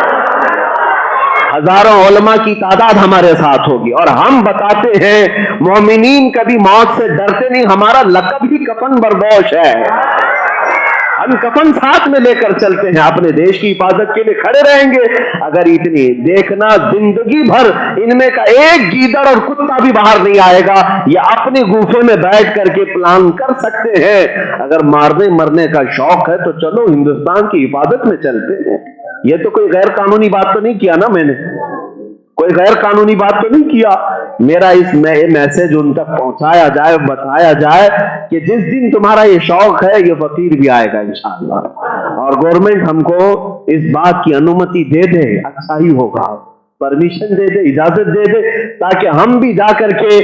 ہزاروں علماء کی تعداد ہمارے ساتھ ہوگی. اور ہم بتاتے ہیں مومنین کبھی موت سے ڈرتے نہیں. ہمارا لقب ہی کفن بردوش ہے. ہم کفن ساتھ میں لے کر چلتے ہیں، اپنے دیش کی حفاظت کے لیے کھڑے رہیں گے. اگر اتنی دیکھنا زندگی بھر ان میں کا ایک گیدڑ اور کتا بھی باہر نہیں آئے گا. یہ اپنے گوفے میں بیٹھ کر کے پلان کر سکتے ہیں. اگر مارنے مرنے کا شوق ہے تو چلو ہندوستان کی حفاظت میں چلتے ہیں. یہ تو کوئی غیر قانونی بات تو نہیں کیا نا میں نے. کوئی غیر قانونی بات تو نہیں کیا. میرا اس میسج ان تک پہنچایا جائے, بتایا جائے کہ جس دن تمہارا یہ شوق ہے یہ فقیر بھی آئے گا انشاءاللہ, اور گورنمنٹ ہم کو اس بات کی انومتی دے دے, اچھا ہی ہوگا, پرمیشن دے دے, اجازت دے دے, تاکہ ہم بھی جا کر کے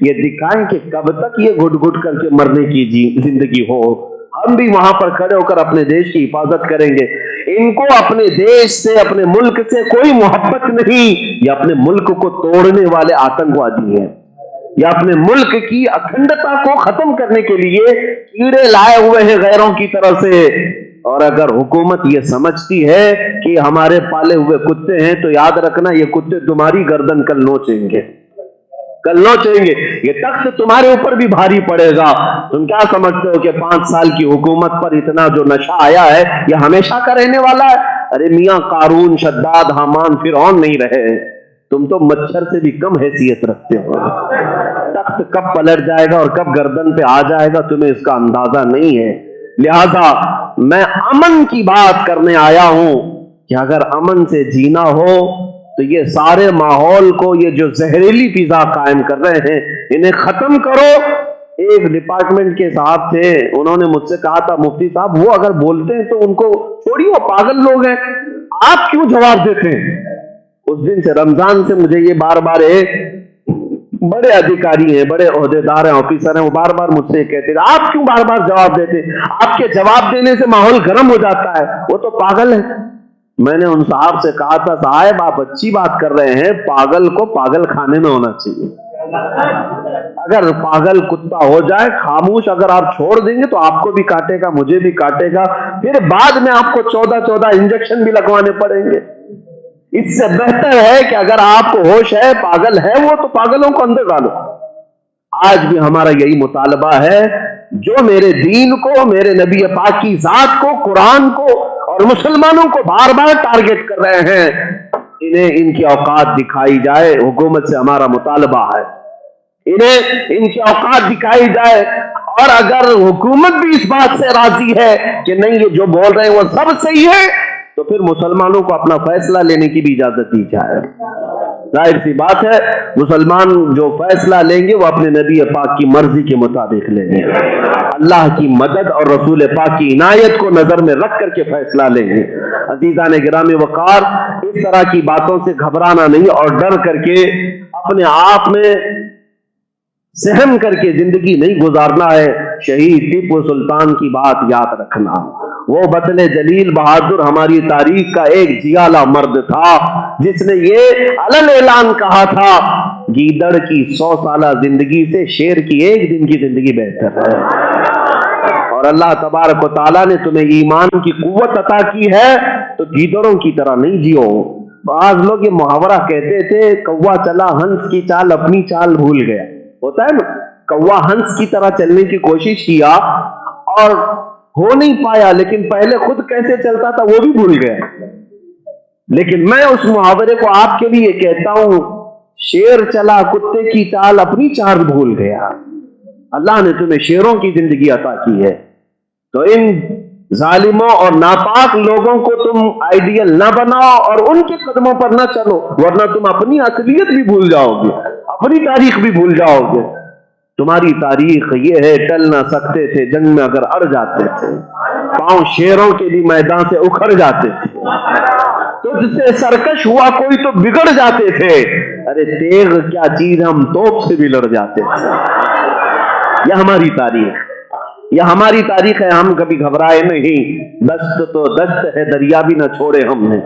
یہ دکھائیں کہ کب تک یہ گھٹ گھٹ کر کے مرنے کی زندگی ہو. ہم بھی وہاں پر کھڑے ہو کر اپنے دیش کی حفاظت کریں گے. ان کو اپنے دیش سے, اپنے ملک سے کوئی محبت نہیں. یہ اپنے ملک کو توڑنے والے آتنکوادی ہیں, یا اپنے ملک کی اکھنڈتا کو ختم کرنے کے لیے کیڑے لائے ہوئے ہیں غیروں کی طرف سے. اور اگر حکومت یہ سمجھتی ہے کہ ہمارے پالے ہوئے کتے ہیں, تو یاد رکھنا یہ کتے تمہاری گردن کل نوچیں گے, کل نوچیں گے. یہ تخت تمہارے اوپر بھی بھاری پڑے گا. تم کیا سمجھتے ہو کہ 5 سال کی حکومت پر اتنا جو نشہ آیا ہے یہ ہمیشہ کا رہنے والا ہے؟ ارے میاں قارون, شداد, حامان, فرعون نہیں رہے. تم تو مچھر سے بھی کم حیثیت رکھتے ہو. تخت کب پلٹ جائے گا اور کب گردن پہ آ جائے گا تمہیں اس کا اندازہ نہیں ہے. لہذا میں امن کی بات کرنے آیا ہوں کہ اگر امن سے جینا ہو تو یہ سارے ماحول کو, یہ جو زہریلی فضا قائم کر رہے ہیں, انہیں ختم کرو. ایک ڈپارٹمنٹ کے صاحب تھے, انہوں نے مجھ سے کہا تھا مفتی صاحب وہ اگر بولتے ہیں تو ان کو چھوڑیے, وہ پاگل لوگ ہیں, آپ کیوں جواب دیتے ہیں؟ اس دن سے, رمضان سے, مجھے یہ بار بار بڑے ادھیکاری ہیں, بڑے عہدیدار ہیں, آفیسر ہیں, وہ بار بار مجھ سے کہتے ہیں آپ کیوں بار بار جواب دیتے ہیں؟ آپ کے جواب دینے سے ماحول گرم ہو جاتا ہے, وہ تو پاگل ہے. میں نے ان صاحب سے کہا تھا صاحب آپ اچھی بات کر رہے ہیں, پاگل کو پاگل خانے میں ہونا چاہیے. اگر پاگل کتا ہو جائے خاموش, اگر آپ چھوڑ دیں گے تو آپ کو بھی کاٹے گا, مجھے بھی کاٹے گا, پھر بعد میں آپ کو 14 انجیکشن بھی لگوانے پڑیں گے. اس سے بہتر ہے کہ اگر آپ کو ہوش ہے, پاگل ہے وہ, تو پاگلوں کو اندر ڈالو. آج بھی ہمارا یہی مطالبہ ہے, جو میرے دین کو, میرے نبی پاک کی ذات کو, قرآن کو اور مسلمانوں کو بار بار ٹارگٹ کر رہے ہیں, انہیں ان کی اوقات دکھائی جائے. حکومت سے ہمارا مطالبہ ہے انہیں ان کی اوقات دکھائی جائے. اور اگر حکومت بھی اس بات سے راضی ہے کہ نہیں یہ جو بول رہے ہیں وہ سب صحیح ہے, تو پھر مسلمانوں کو اپنا فیصلہ لینے کی بھی اجازت دی جائے. ظاہر سی بات ہے مسلمان جو فیصلہ لیں گے وہ اپنے نبی پاک کی مرضی کے مطابق لیں گے, اللہ کی مدد اور رسول پاک کی عنایت کو نظر میں رکھ کر کے فیصلہ لیں گے. عزیزان گرامی وقار, اس طرح کی باتوں سے گھبرانا نہیں اور ڈر کر کے اپنے آپ میں سہم کر کے زندگی نہیں گزارنا ہے. شہید ٹیپو سلطان کی بات یاد رکھنا, وہ بطن جلیل بہادر ہماری تاریخ کا ایک جیالہ مرد تھا جس نے یہ علن اعلان کہا تھا, گیدڑ کی 100 سالہ زندگی سے شیر کی 1 دن کی زندگی بہتر ہے. اور اللہ تبارک و تعالیٰ نے تمہیں ایمان کی قوت عطا کی ہے تو گیدڑوں کی طرح نہیں جیو. بعض لوگ یہ محاورہ کہتے تھے, کوا چلا ہنس کی چال اپنی چال بھول گیا. ہوتا ہے نا, کوا ہنس کی طرح چلنے کی کوشش کیا اور ہو نہیں پایا, لیکن پہلے خود کیسے چلتا تھا وہ بھی بھول گیا. لیکن میں اس محاورے کو آپ کے لیے کہتا ہوں, شیر چلا کتے کی چال اپنی چال بھول گیا. اللہ نے تمہیں شیروں کی زندگی عطا کی ہے, تو ان ظالموں اور ناپاک لوگوں کو تم آئیڈیل نہ بناؤ اور ان کے قدموں پر نہ چلو, ورنہ تم اپنی اصلیت بھی بھول جاؤ گے, اپنی تاریخ بھی بھول جاؤ گے. تمہاری تاریخ یہ ہے, ٹل نہ سکتے تھے جنگ میں اگر اڑ جاتے تھے, پاؤں شیروں کے لیے میدان سے اکھڑ جاتے تھے, تجھ سے سرکش ہوا کوئی تو بگڑ جاتے تھے, ارے تیغ کیا چیز, ہم توپ سے بھی لڑ جاتے تھے. یہ ہماری تاریخ, یہ ہماری تاریخ ہے. ہم کبھی گھبرائے نہیں, دست تو دست ہے, دریا بھی نہ چھوڑے ہم نے,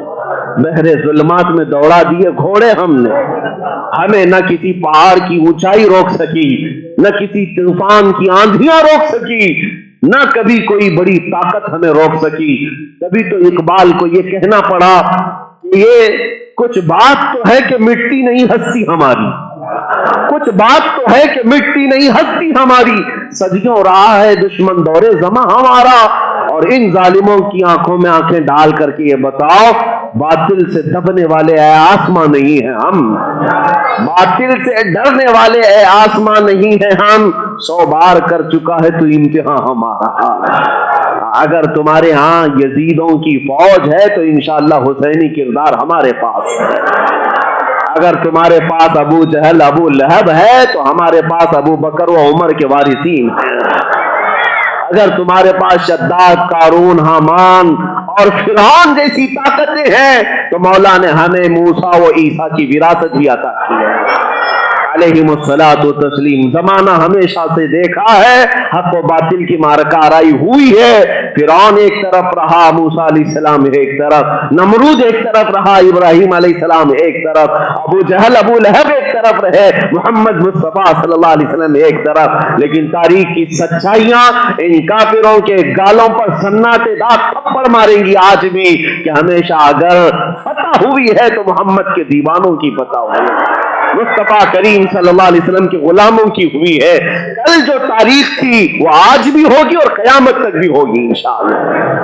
بحر ظلمات میں دوڑا دیے گھوڑے ہم نے. ہمیں نہ کسی پہاڑ کی اونچائی روک سکی, نہ کسی طوفان کی آندھیاں روک سکی, نہ کبھی کوئی بڑی طاقت ہمیں روک سکی. کبھی تو اقبال کو یہ کہنا پڑا کہ یہ کچھ بات تو ہے کہ مٹی نہیں ہستی ہماری, کچھ بات تو ہے کہ مٹی نہیں ہستی ہماری, صدیوں رہا ہے دشمن دورے زماں ہمارا. اور ان ظالموں کی آنکھوں میں آنکھیں ڈال کر کے یہ بتاؤ, باطل سے دبنے والے اے آسمان نہیں ہیں ہم, باطل سے ڈرنے والے اے آسمان نہیں ہیں ہم. 100 بار کر چکا ہے تو امتحان ہمارا. اگر تمہارے ہاں یزیدوں کی فوج ہے تو انشاءاللہ حسینی کردار ہمارے پاس ہے. اگر تمہارے پاس ابو جہل ابو لہب ہے تو ہمارے پاس ابو بکر و عمر کے وارثین ہیں۔ اگر تمہارے پاس شداد قارون حامان اور فرعون جیسی طاقتیں ہیں تو مولا نے ہمیں موسیٰ و عیسیٰ کی وراثت بھی عطا کی ہے علیہم الصلاۃ و تسلیم۔ زمانہ ہمیشہ سے دیکھا ہے حق و باطل کی معرکہ آرائی ہوئی ہے۔ فرعون ایک طرف رہا، موسیٰ علیہ السلام ایک طرف، نمرود ایک طرف رہا، ابراہیم علیہ السلام ایک طرف، ابو جہل ابو لہب ایک طرف رہے، محمد مصطفیٰ صلی اللہ علیہ وسلم ایک طرف۔ لیکن تاریخ کی سچائیاں ان کافروں کے گالوں پر سناٹے دار تھپڑ ماریں گی آج بھی کہ ہمیشہ اگر فتح ہوئی ہے تو محمد کے دیوانوں کی فتح ہوئی ہے، مصطفیٰ کریم صلی اللہ علیہ وسلم کے غلاموں کی ہوئی ہے۔ کل جو تاریخ تھی وہ آج بھی ہوگی اور قیامت تک بھی ہوگی انشاءاللہ۔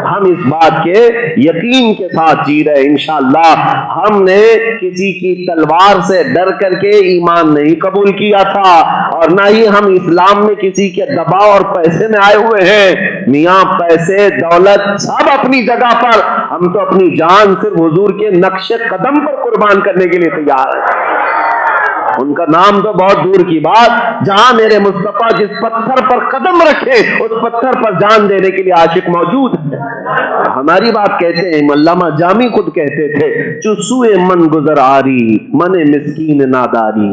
ہم اس بات کے یقین کے ساتھ جی رہے انشاءاللہ۔ ہم نے کسی کی تلوار سے ڈر کر کے ایمان نہیں قبول کیا تھا اور نہ ہی ہم اسلام میں کسی کے دباؤ اور پیسے میں آئے ہوئے ہیں۔ میاں پیسے دولت سب اپنی جگہ پر، ہم تو اپنی جان صرف حضور کے نقش قدم پر قربان کرنے کے لیے تیار ہیں۔ ان کا نام تو بہت دور کی بات، جہاں میرے مصطفیٰ جس پتھر پر قدم رکھے اس پتھر پر جان دینے کے لیے عاشق موجود ہے۔ ہماری بات کہتے ہیں، علامہ جامی خود کہتے تھے، چسوئے من گزر آری من مسکین ناداری۔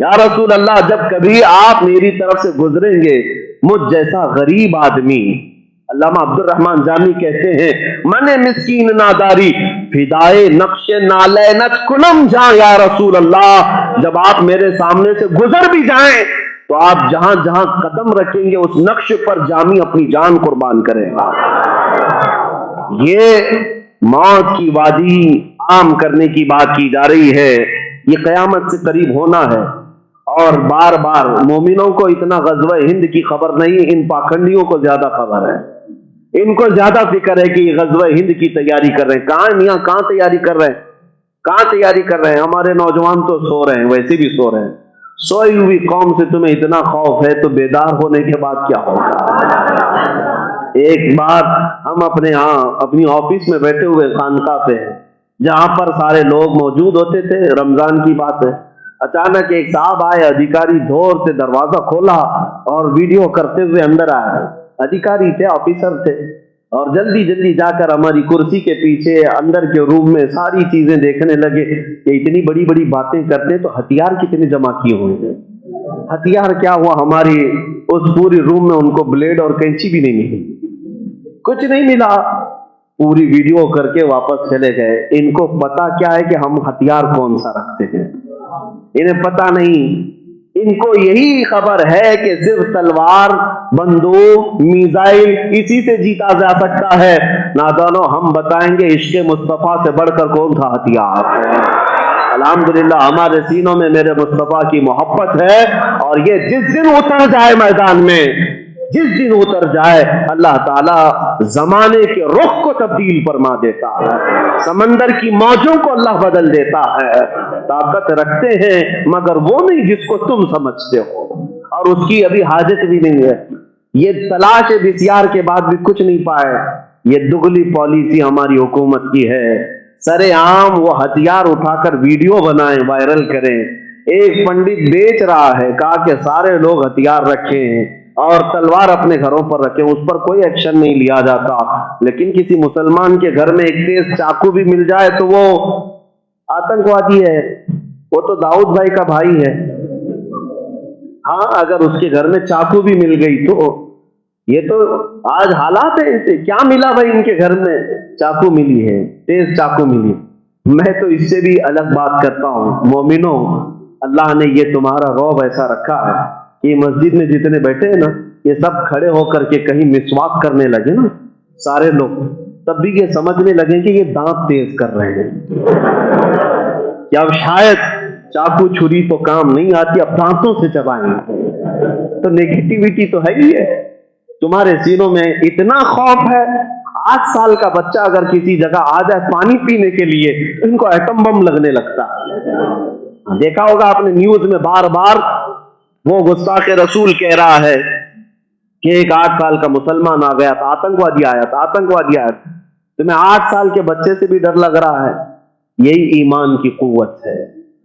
یا رسول اللہ، جب کبھی آپ میری طرف سے گزریں گے مجھ جیسا غریب آدمی، علامہ عبد الرحمن جامی کہتے ہیں، من مسکین ناداری فدائے نقش نالینت کنم جا یا رسول اللہ، جب آپ میرے سامنے سے گزر بھی جائیں تو آپ جہاں جہاں قدم رکھیں گے اس نقش پر جامی اپنی جان قربان کرے گا۔ یہ موت کی وادی عام کرنے کی بات کی جا رہی ہے، یہ قیامت سے قریب ہونا ہے۔ اور بار بار مومنوں کو اتنا غزوہ ہند کی خبر نہیں، ان پاکھنڈیوں کو زیادہ خبر ہے، ان کو زیادہ فکر ہے کہ یہ غزوہ ہند کی تیاری کر رہے ہیں۔ کہاں میاں، کہاں تیاری کر رہے ہیں، کہاں تیاری کر رہے ہیں؟ ہمارے نوجوان تو سو رہے ہیں، ویسے بھی سو رہے ہیں۔ سوئی ہوئی قوم سے تمہیں اتنا خوف ہے تو بیدار ہونے کے بعد کیا ہوگا؟ ایک بار ہم اپنی آفس میں بیٹھے ہوئے خانقاہ پہ، جہاں پر سارے لوگ موجود ہوتے تھے، رمضان کی بات ہے، اچانک ایک صاحب آئے، ادھیکاری دور سے دروازہ کھولا اور ویڈیو کرتے ہوئے اندر آئے۔ ادھیکاری تھے، آفیسر تھے، اور جلدی جلدی جا کر ہماری کرسی کے پیچھے اندر کے روم میں ساری چیزیں دیکھنے لگے کہ اتنی بڑی بڑی باتیں کرتے تو ہتھیار کتنے جمع کیے ہوئے ہیں۔ ہتھیار کیا ہوا، ہماری اس پوری روم میں ان کو بلیڈ اور کینچی بھی نہیں ملی، کچھ نہیں ملا۔ پوری ویڈیو کر کے واپس چلے گئے۔ ان کو پتا کیا ہے کہ ہم ہتھیار کون سا رکھتے ہیں، انہیں پتا نہیں۔ ان کو یہی خبر ہے کہ صرف تلوار، بندوق، میزائل، اسی سے جیتا جا سکتا ہے۔ نادانو، ہم بتائیں گے عشق مصطفیٰ سے بڑھ کر کون سا ہتھیار ہے۔ الحمدللہ ہمارے سینوں میں میرے مصطفیٰ کی محبت ہے، اور یہ جس دن اتر جائے میدان میں، جس دن اتر جائے، اللہ تعالیٰ زمانے کے رخ کو تبدیل فرما دیتا ہے، سمندر کی موجوں کو اللہ بدل دیتا ہے۔ طاقت رکھتے ہیں مگر وہ نہیں جس کو تم سمجھتے ہو، اور اس کی ابھی حاجت بھی نہیں ہے۔ یہ تلاش بسیار کے بعد بھی کچھ نہیں پائے۔ یہ دگلی پالیسی ہماری حکومت کی ہے، سرے عام وہ ہتھیار اٹھا کر ویڈیو بنائیں، وائرل کریں۔ ایک پنڈت بیچ رہا ہے، کہا کہ سارے لوگ ہتھیار رکھیں اور تلوار اپنے گھروں پر رکھیں، اس پر کوئی ایکشن نہیں لیا جاتا۔ لیکن کسی مسلمان کے گھر میں ایک تیز چاقو بھی مل جائے تو وہ آتنکوادی ہے، وہ تو داؤد بھائی کا بھائی ہے۔ ہاں، اگر اس کے گھر میں چاقو بھی مل گئی تو یہ تو آج حالات ہے ایسے۔ کیا ملا بھائی ان کے گھر میں؟ چاقو ملی ہے، تیز چاقو ملی۔ میں تو اس سے بھی الگ بات کرتا ہوں، مومنوں، اللہ نے یہ تمہارا رعب ایسا رکھا ہے کہ مسجد میں جتنے بیٹھے ہیں نا، یہ سب کھڑے ہو کر کے کہیں مسواک کرنے لگے نا سارے لوگ، تب بھی یہ سمجھنے لگیں کہ یہ دانت تیز کر رہے ہیں، کہ اب شاید چاقو چھری تو کام نہیں آتی، اب دانتوں سے چبائیں گے۔ تو نیگیٹیوٹی تو ہے ہی ہے تمہارے سینوں میں، اتنا خوف ہے۔ 8 سال کا بچہ اگر کسی جگہ آ جائے پانی پینے کے لیے، ان کو ایٹم بم لگنے لگتا ہے۔ دیکھا ہوگا آپ نے نیوز میں بار بار، وہ گستاخ رسول کہہ رہا ہے کہ ایک 8 سال کا مسلمان آ گیا تھا، آتنکوادی آیا تھا، آتنکوادی آیا تھا۔ تمہیں 8 سال کے بچے سے بھی ڈر لگ رہا ہے؟ یہی ایمان کی قوت ہے،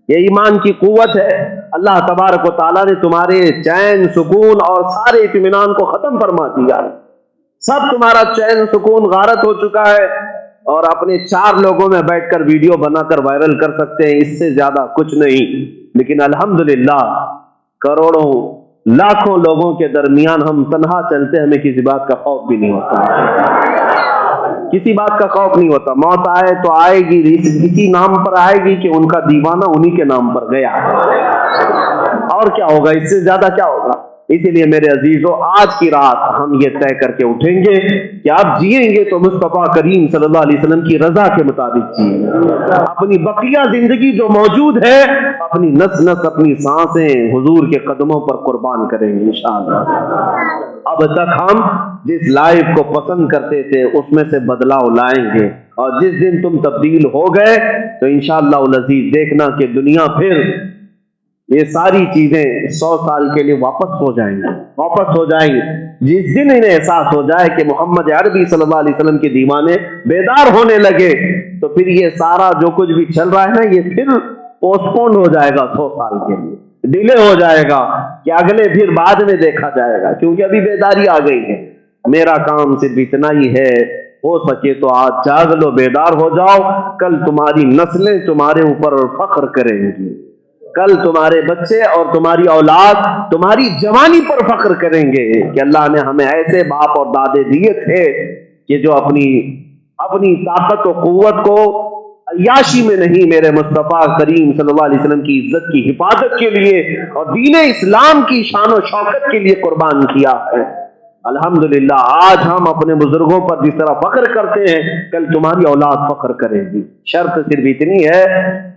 یہ ایمان کی قوت ہے۔ اللہ تبارک و تعالیٰ نے تمہارے چین سکون اور سارے اطمینان کو ختم فرما دیا، سب تمہارا چین سکون غارت ہو چکا ہے، اور اپنے 4 لوگوں میں بیٹھ کر ویڈیو بنا کر وائرل کر سکتے ہیں، اس سے زیادہ کچھ نہیں۔ لیکن الحمدللہ کروڑوں لاکھوں لوگوں کے درمیان ہم تنہا چلتے، ہمیں کسی بات کا خوف بھی نہیں ہوتا، کسی بات کا خوف نہیں ہوتا۔ موت آئے تو آئے گی، کسی نام پر آئے گی کہ ان کا دیوانہ انہی کے نام پر گیا، اور کیا ہوگا، اس سے زیادہ کیا ہوگا۔ اسی لیے میرے عزیزوں، آج کی رات ہم یہ طے کر کے اٹھیں گے کہ آپ جئیں گے تو مصطفیٰ کریم صلی اللہ علیہ وسلم کی رضا کے مطابق جئیں، اپنی بقیہ زندگی جو موجود ہے، اپنی نس نس اپنی سانسیں حضور کے قدموں پر قربان کریں گے انشاءاللہ۔ اب تک ہم جس لائف کو پسند کرتے تھے اس میں سے بدلاؤ لائیں گے، اور جس دن تم تبدیل ہو گئے تو انشاءاللہ العزیز دیکھنا کہ دنیا پھر یہ ساری چیزیں 100 سال کے لیے واپس ہو جائیں گی۔ جس دن انہیں احساس ہو جائے کہ محمد عربی صلی اللہ علیہ وسلم کے دیوانے بیدار ہونے لگے، تو پھر یہ سارا جو کچھ بھی چل رہا ہے نا، یہ پھر پوسٹ پون ہو جائے گا، 100 سال کے لیے ڈیلے ہو جائے گا، کہ اگلے پھر بعد میں دیکھا جائے گا، کیونکہ ابھی بیداری آ گئی ہے۔ میرا کام صرف اتنا ہی ہے، ہو سکے تو آج جاگ لو، بیدار ہو جاؤ، کل تمہاری نسلیں تمہارے اوپر فخر کریں گی، کل تمہارے بچے اور تمہاری اولاد تمہاری جوانی پر فخر کریں گے کہ اللہ نے ہمیں ایسے باپ اور دادے دیے تھے کہ جو اپنی طاقت و قوت کو عیاشی میں نہیں، میرے مصطفیٰ کریم صلی اللہ علیہ وسلم کی عزت کی حفاظت کے لیے اور دین اسلام کی شان و شوکت کے لیے قربان کیا ہے۔ الحمدللہ آج ہم اپنے بزرگوں پر جس طرح فخر کرتے ہیں، کل تمہاری اولاد فخر کرے گی۔ شرط صرف اتنی ہے،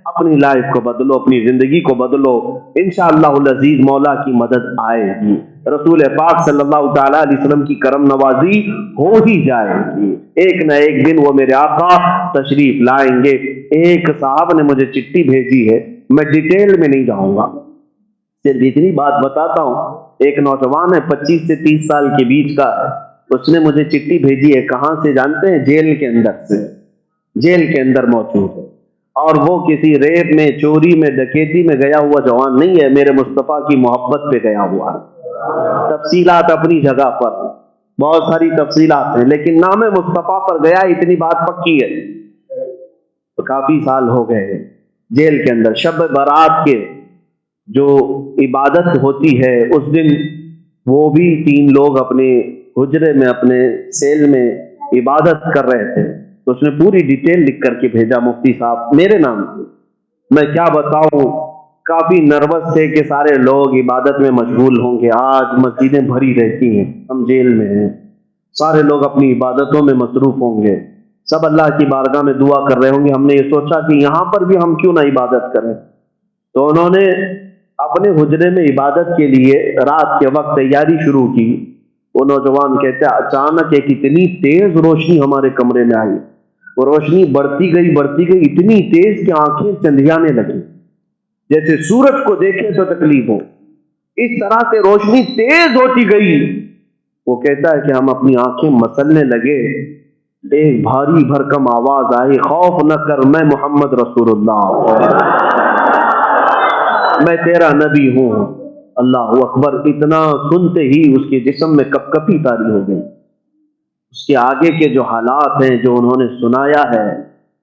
اپنی لائف کو بدلو، اپنی زندگی کو بدلو، انشاءاللہ العزیز مولا کی مدد آئے گی، رسول پاک صلی اللہ تعالی علیہ وسلم کی کرم نوازی ہو ہی جائے گی۔ ایک نہ ایک دن وہ میرے آقا تشریف لائیں گے۔ ایک صاحب نے مجھے چٹھی بھیجی ہے، میں ڈیٹیل میں نہیں جاؤں گا، صرف اتنی بات بتاتا ہوں۔ ایک نوجوان ہے 25 سے 30 سال کے بیچ کا، اس نے مجھے چٹھی بھیجی ہے، کہاں سے جانتے ہیں؟ جیل کے اندر سے، جیل کے اندر موجود ہے، اور وہ کسی ریپ میں، چوری میں، ڈکیتی میں گیا ہوا جوان نہیں ہے، میرے مصطفیٰ کی محبت پہ گیا ہوا ہے۔ تفصیلات اپنی جگہ پر بہت ساری تفصیلات ہیں، لیکن نام مصطفیٰ پر گیا، اتنی بات پکی ہے۔ تو کافی سال ہو گئے جیل کے اندر، شب برات کے جو عبادت ہوتی ہے اس دن وہ بھی 3 لوگ اپنے حجرے میں، اپنے سیل میں عبادت کر رہے تھے، تو اس نے پوری ڈیٹیل لکھ کر کے بھیجا مفتی صاحب میرے نام سے۔ میں کیا بتاؤں، کافی نروس تھے کہ سارے لوگ عبادت میں مشغول ہوں گے، آج مسجدیں بھری رہتی ہیں، ہم جیل میں ہیں، سارے لوگ اپنی عبادتوں میں مصروف ہوں گے، سب اللہ کی بارگاہ میں دعا کر رہے ہوں گے۔ ہم نے یہ سوچا کہ یہاں پر بھی ہم کیوں نہ عبادت کریں، تو انہوں نے اپنے حجرے میں عبادت کے لیے رات کے وقت تیاری شروع کی۔ وہ نوجوان کہتے ہیں اچانک ایک اتنی تیز روشنی ہمارے کمرے میں آئی، وہ روشنی بڑھتی گئی اتنی تیز کہ آنکھیں چندیانے لگی، جیسے سورج کو دیکھے تو تکلیف ہو، اس طرح سے روشنی تیز ہوتی گئی۔ وہ کہتا ہے کہ ہم اپنی آنکھیں مسلنے لگے، ایک بھاری بھرکم آواز آئی، خوف نہ کر، میں محمد رسول اللہ، میں تیرا نبی ہوں۔ اللہ اکبر، اتنا سنتے ہی اس کے جسم میں کپ کپی طاری ہو گئی۔ اس کے آگے کے جو حالات ہیں جو انہوں نے سنایا ہے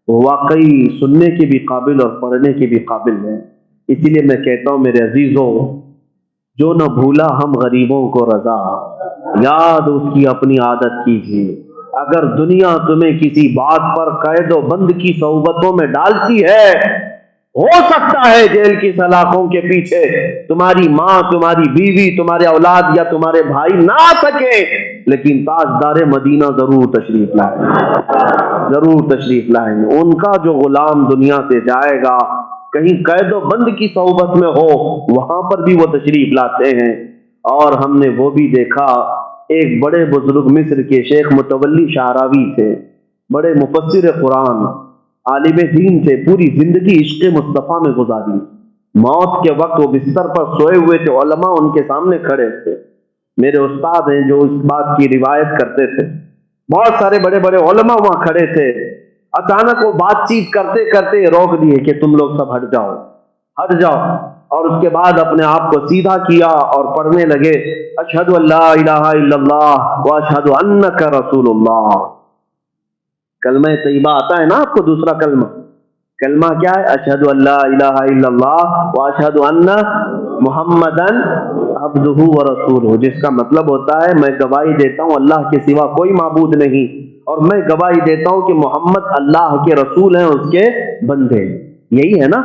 وہ واقعی سننے کے بھی قابل اور پڑھنے کے بھی قابل ہے۔ اسی لیے میں کہتا ہوں میرے عزیزوں، جو نہ بھولا ہم غریبوں کو رضا، یاد اس کی اپنی عادت کیجیے۔ اگر دنیا تمہیں کسی بات پر قید و بند کی صحبتوں میں ڈالتی ہے، ہو سکتا ہے جیل کی سلاخوں کے پیچھے تمہاری ماں، تمہاری بیوی، تمہارے اولاد یا تمہارے بھائی نہ آ سکے، لیکن تاجدار مدینہ ضرور تشریف لائیں، ضرور تشریف لائیں۔ ان کا جو غلام دنیا سے جائے گا، کہیں قید و بند کی صحبت میں ہو، وہاں پر بھی وہ تشریف لاتے ہیں۔ اور ہم نے وہ بھی دیکھا، ایک بڑے بزرگ مصر کے شیخ متولی شعراوی تھے، بڑے مفسر قرآن، عالم دین تھے، پوری زندگی عشق مصطفیٰ میں گزاری۔ موت کے وقت وہ بستر پر سوئے ہوئے تھے، علماء ان کے سامنے کھڑے تھے، میرے استاد ہیں جو اس بات کی روایت کرتے تھے، بہت سارے بڑے بڑے علماء وہاں کھڑے تھے۔ اچانک وہ بات چیت کرتے کرتے روک دیے کہ تم لوگ سب ہٹ جاؤ، ہٹ جاؤ، اور اس کے بعد اپنے آپ کو سیدھا کیا اور پڑھنے لگے اشہد ان لا الہ الا اللہ واشہد انک رسول اللہ۔ کلمہ طیبہ آتا ہے نا آپ کو، دوسرا کلمہ کیا ہے؟ اشہد ان لا الہ الا اللہ واشہد ان محمدن عبدہ ورسولہ، جس کا مطلب ہوتا ہے میں گواہی دیتا ہوں اللہ کے سوا کوئی معبود نہیں، اور میں گواہی دیتا ہوں کہ محمد اللہ کے رسول ہیں، اس کے بندے۔ یہی ہے نا؟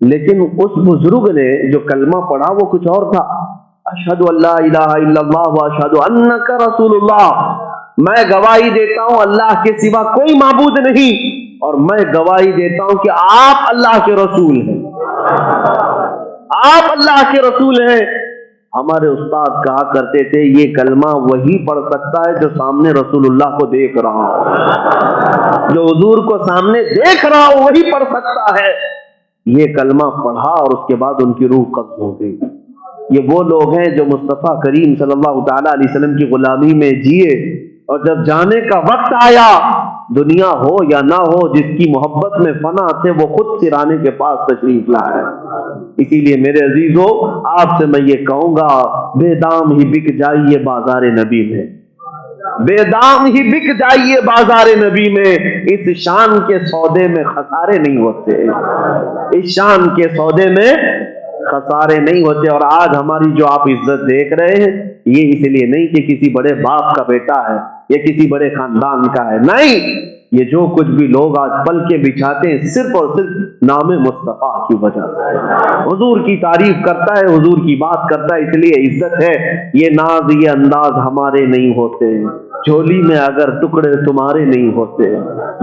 لیکن اس بزرگ نے جو کلمہ پڑھا وہ کچھ اور تھا۔ اشہد ان لا الہ الا اللہ واشہد انک رسول اللہ، میں گواہی دیتا ہوں اللہ کے سوا کوئی معبود نہیں، اور میں گواہی دیتا ہوں کہ آپ اللہ کے رسول ہیں، آپ اللہ کے رسول ہیں۔ ہمارے استاد کہا کرتے تھے یہ کلمہ وہی پڑھ سکتا ہے جو سامنے رسول اللہ کو دیکھ رہا ہو، جو حضور کو سامنے دیکھ رہا ہو وہی پڑھ سکتا ہے۔ یہ کلمہ پڑھا اور اس کے بعد ان کی روح قبض ہو گئی۔ یہ وہ لوگ ہیں جو مصطفیٰ کریم صلی اللہ تعالی علیہ وسلم کی غلامی میں جیے، اور جب جانے کا وقت آیا، دنیا ہو یا نہ ہو، جس کی محبت میں فنا تھے وہ خود سرانے کے پاس تشریف لائے۔ اسی لیے میرے عزیزو، آپ سے میں یہ کہوں گا، بے دام ہی بک جائیے بازار نبی میں، بے دام ہی بک جائیے بازار نبی میں، اس شان کے سودے میں خسارے نہیں ہوتے، اس شان کے سودے میں خسارے نہیں ہوتے۔ اور آج ہماری جو آپ عزت دیکھ رہے ہیں، یہ اس لیے نہیں کہ کسی بڑے باپ کا بیٹا ہے یا کسی بڑے خاندان کا ہے، نہیں، یہ جو کچھ بھی لوگ آج پل کے بچھاتے ہیں صرف اور صرف نام مصطفیٰ کی وجہ سے۔ حضور کی تعریف کرتا ہے، حضور کی بات کرتا ہے، اس لیے عزت ہے۔ یہ ناز یہ انداز ہمارے نہیں ہوتے، جھولی میں اگر ٹکڑے تمہارے نہیں ہوتے،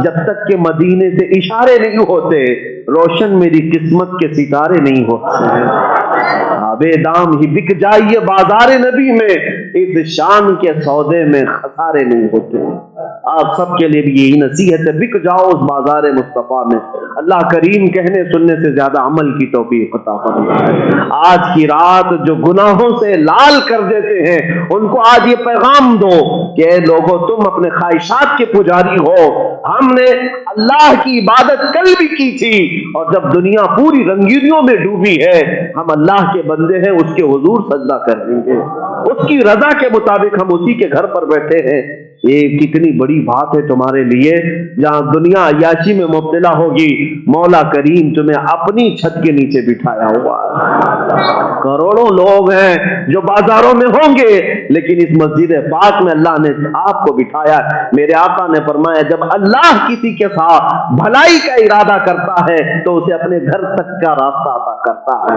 جب تک کہ مدینے سے اشارے نہیں ہوتے، روشن میری قسمت کے ستارے نہیں ہوتے۔ بے دام ہی بک جائیے بازار نبی میں، اس شان کے سودے میں خسارے نہیں ہوتے۔ آپ سب کے لیے بھی یہی نصیحت ہے، بک جاؤ اس بازار مصطفیٰ میں۔ اللہ کریم کہنے سننے سے زیادہ عمل کی توفیق عطا فرمائے۔ آج کی رات جو گناہوں سے لال کر دیتے ہیں، ان کو آج یہ پیغام دو کہ اے لوگوں، تم اپنے خواہشات کے پجاری ہو، ہم نے اللہ کی عبادت کل بھی کی تھی، اور جب دنیا پوری رنگینیوں میں ڈوبی ہے، ہم اللہ کے بندے ہیں، اس کے حضور سجدہ کر رہے ہیں، اس کی رضا کے مطابق ہم اسی کے گھر پر بیٹھے ہیں۔ یہ کتنی بڑی بات ہے تمہارے لیے، جہاں دنیا عیاشی میں مبتلا ہوگی، مولا کریم تمہیں اپنی چھت کے نیچے بٹھایا ہوا ہے۔ کروڑوں لوگ ہیں جو بازاروں میں ہوں گے، لیکن اس مسجد پاک میں اللہ نے آپ کو بٹھایا۔ میرے آقا نے فرمایا، جب اللہ کسی کے ساتھ بھلائی کا ارادہ کرتا ہے تو اسے اپنے گھر تک کا راستہ عطا کرتا ہے،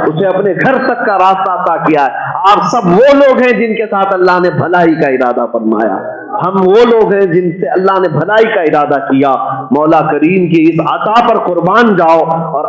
اسے اپنے گھر تک کا راستہ عطا کیا ہے۔ آپ سب وہ لوگ ہیں جن کے ساتھ اللہ نے بھلائی کا ارادہ فرمایا، ہم وہ لوگ ہیں جن سے اللہ نے بھلائی کا ارادہ کیا۔ مولا کریم کی اس عطا پر قربان جاؤ اور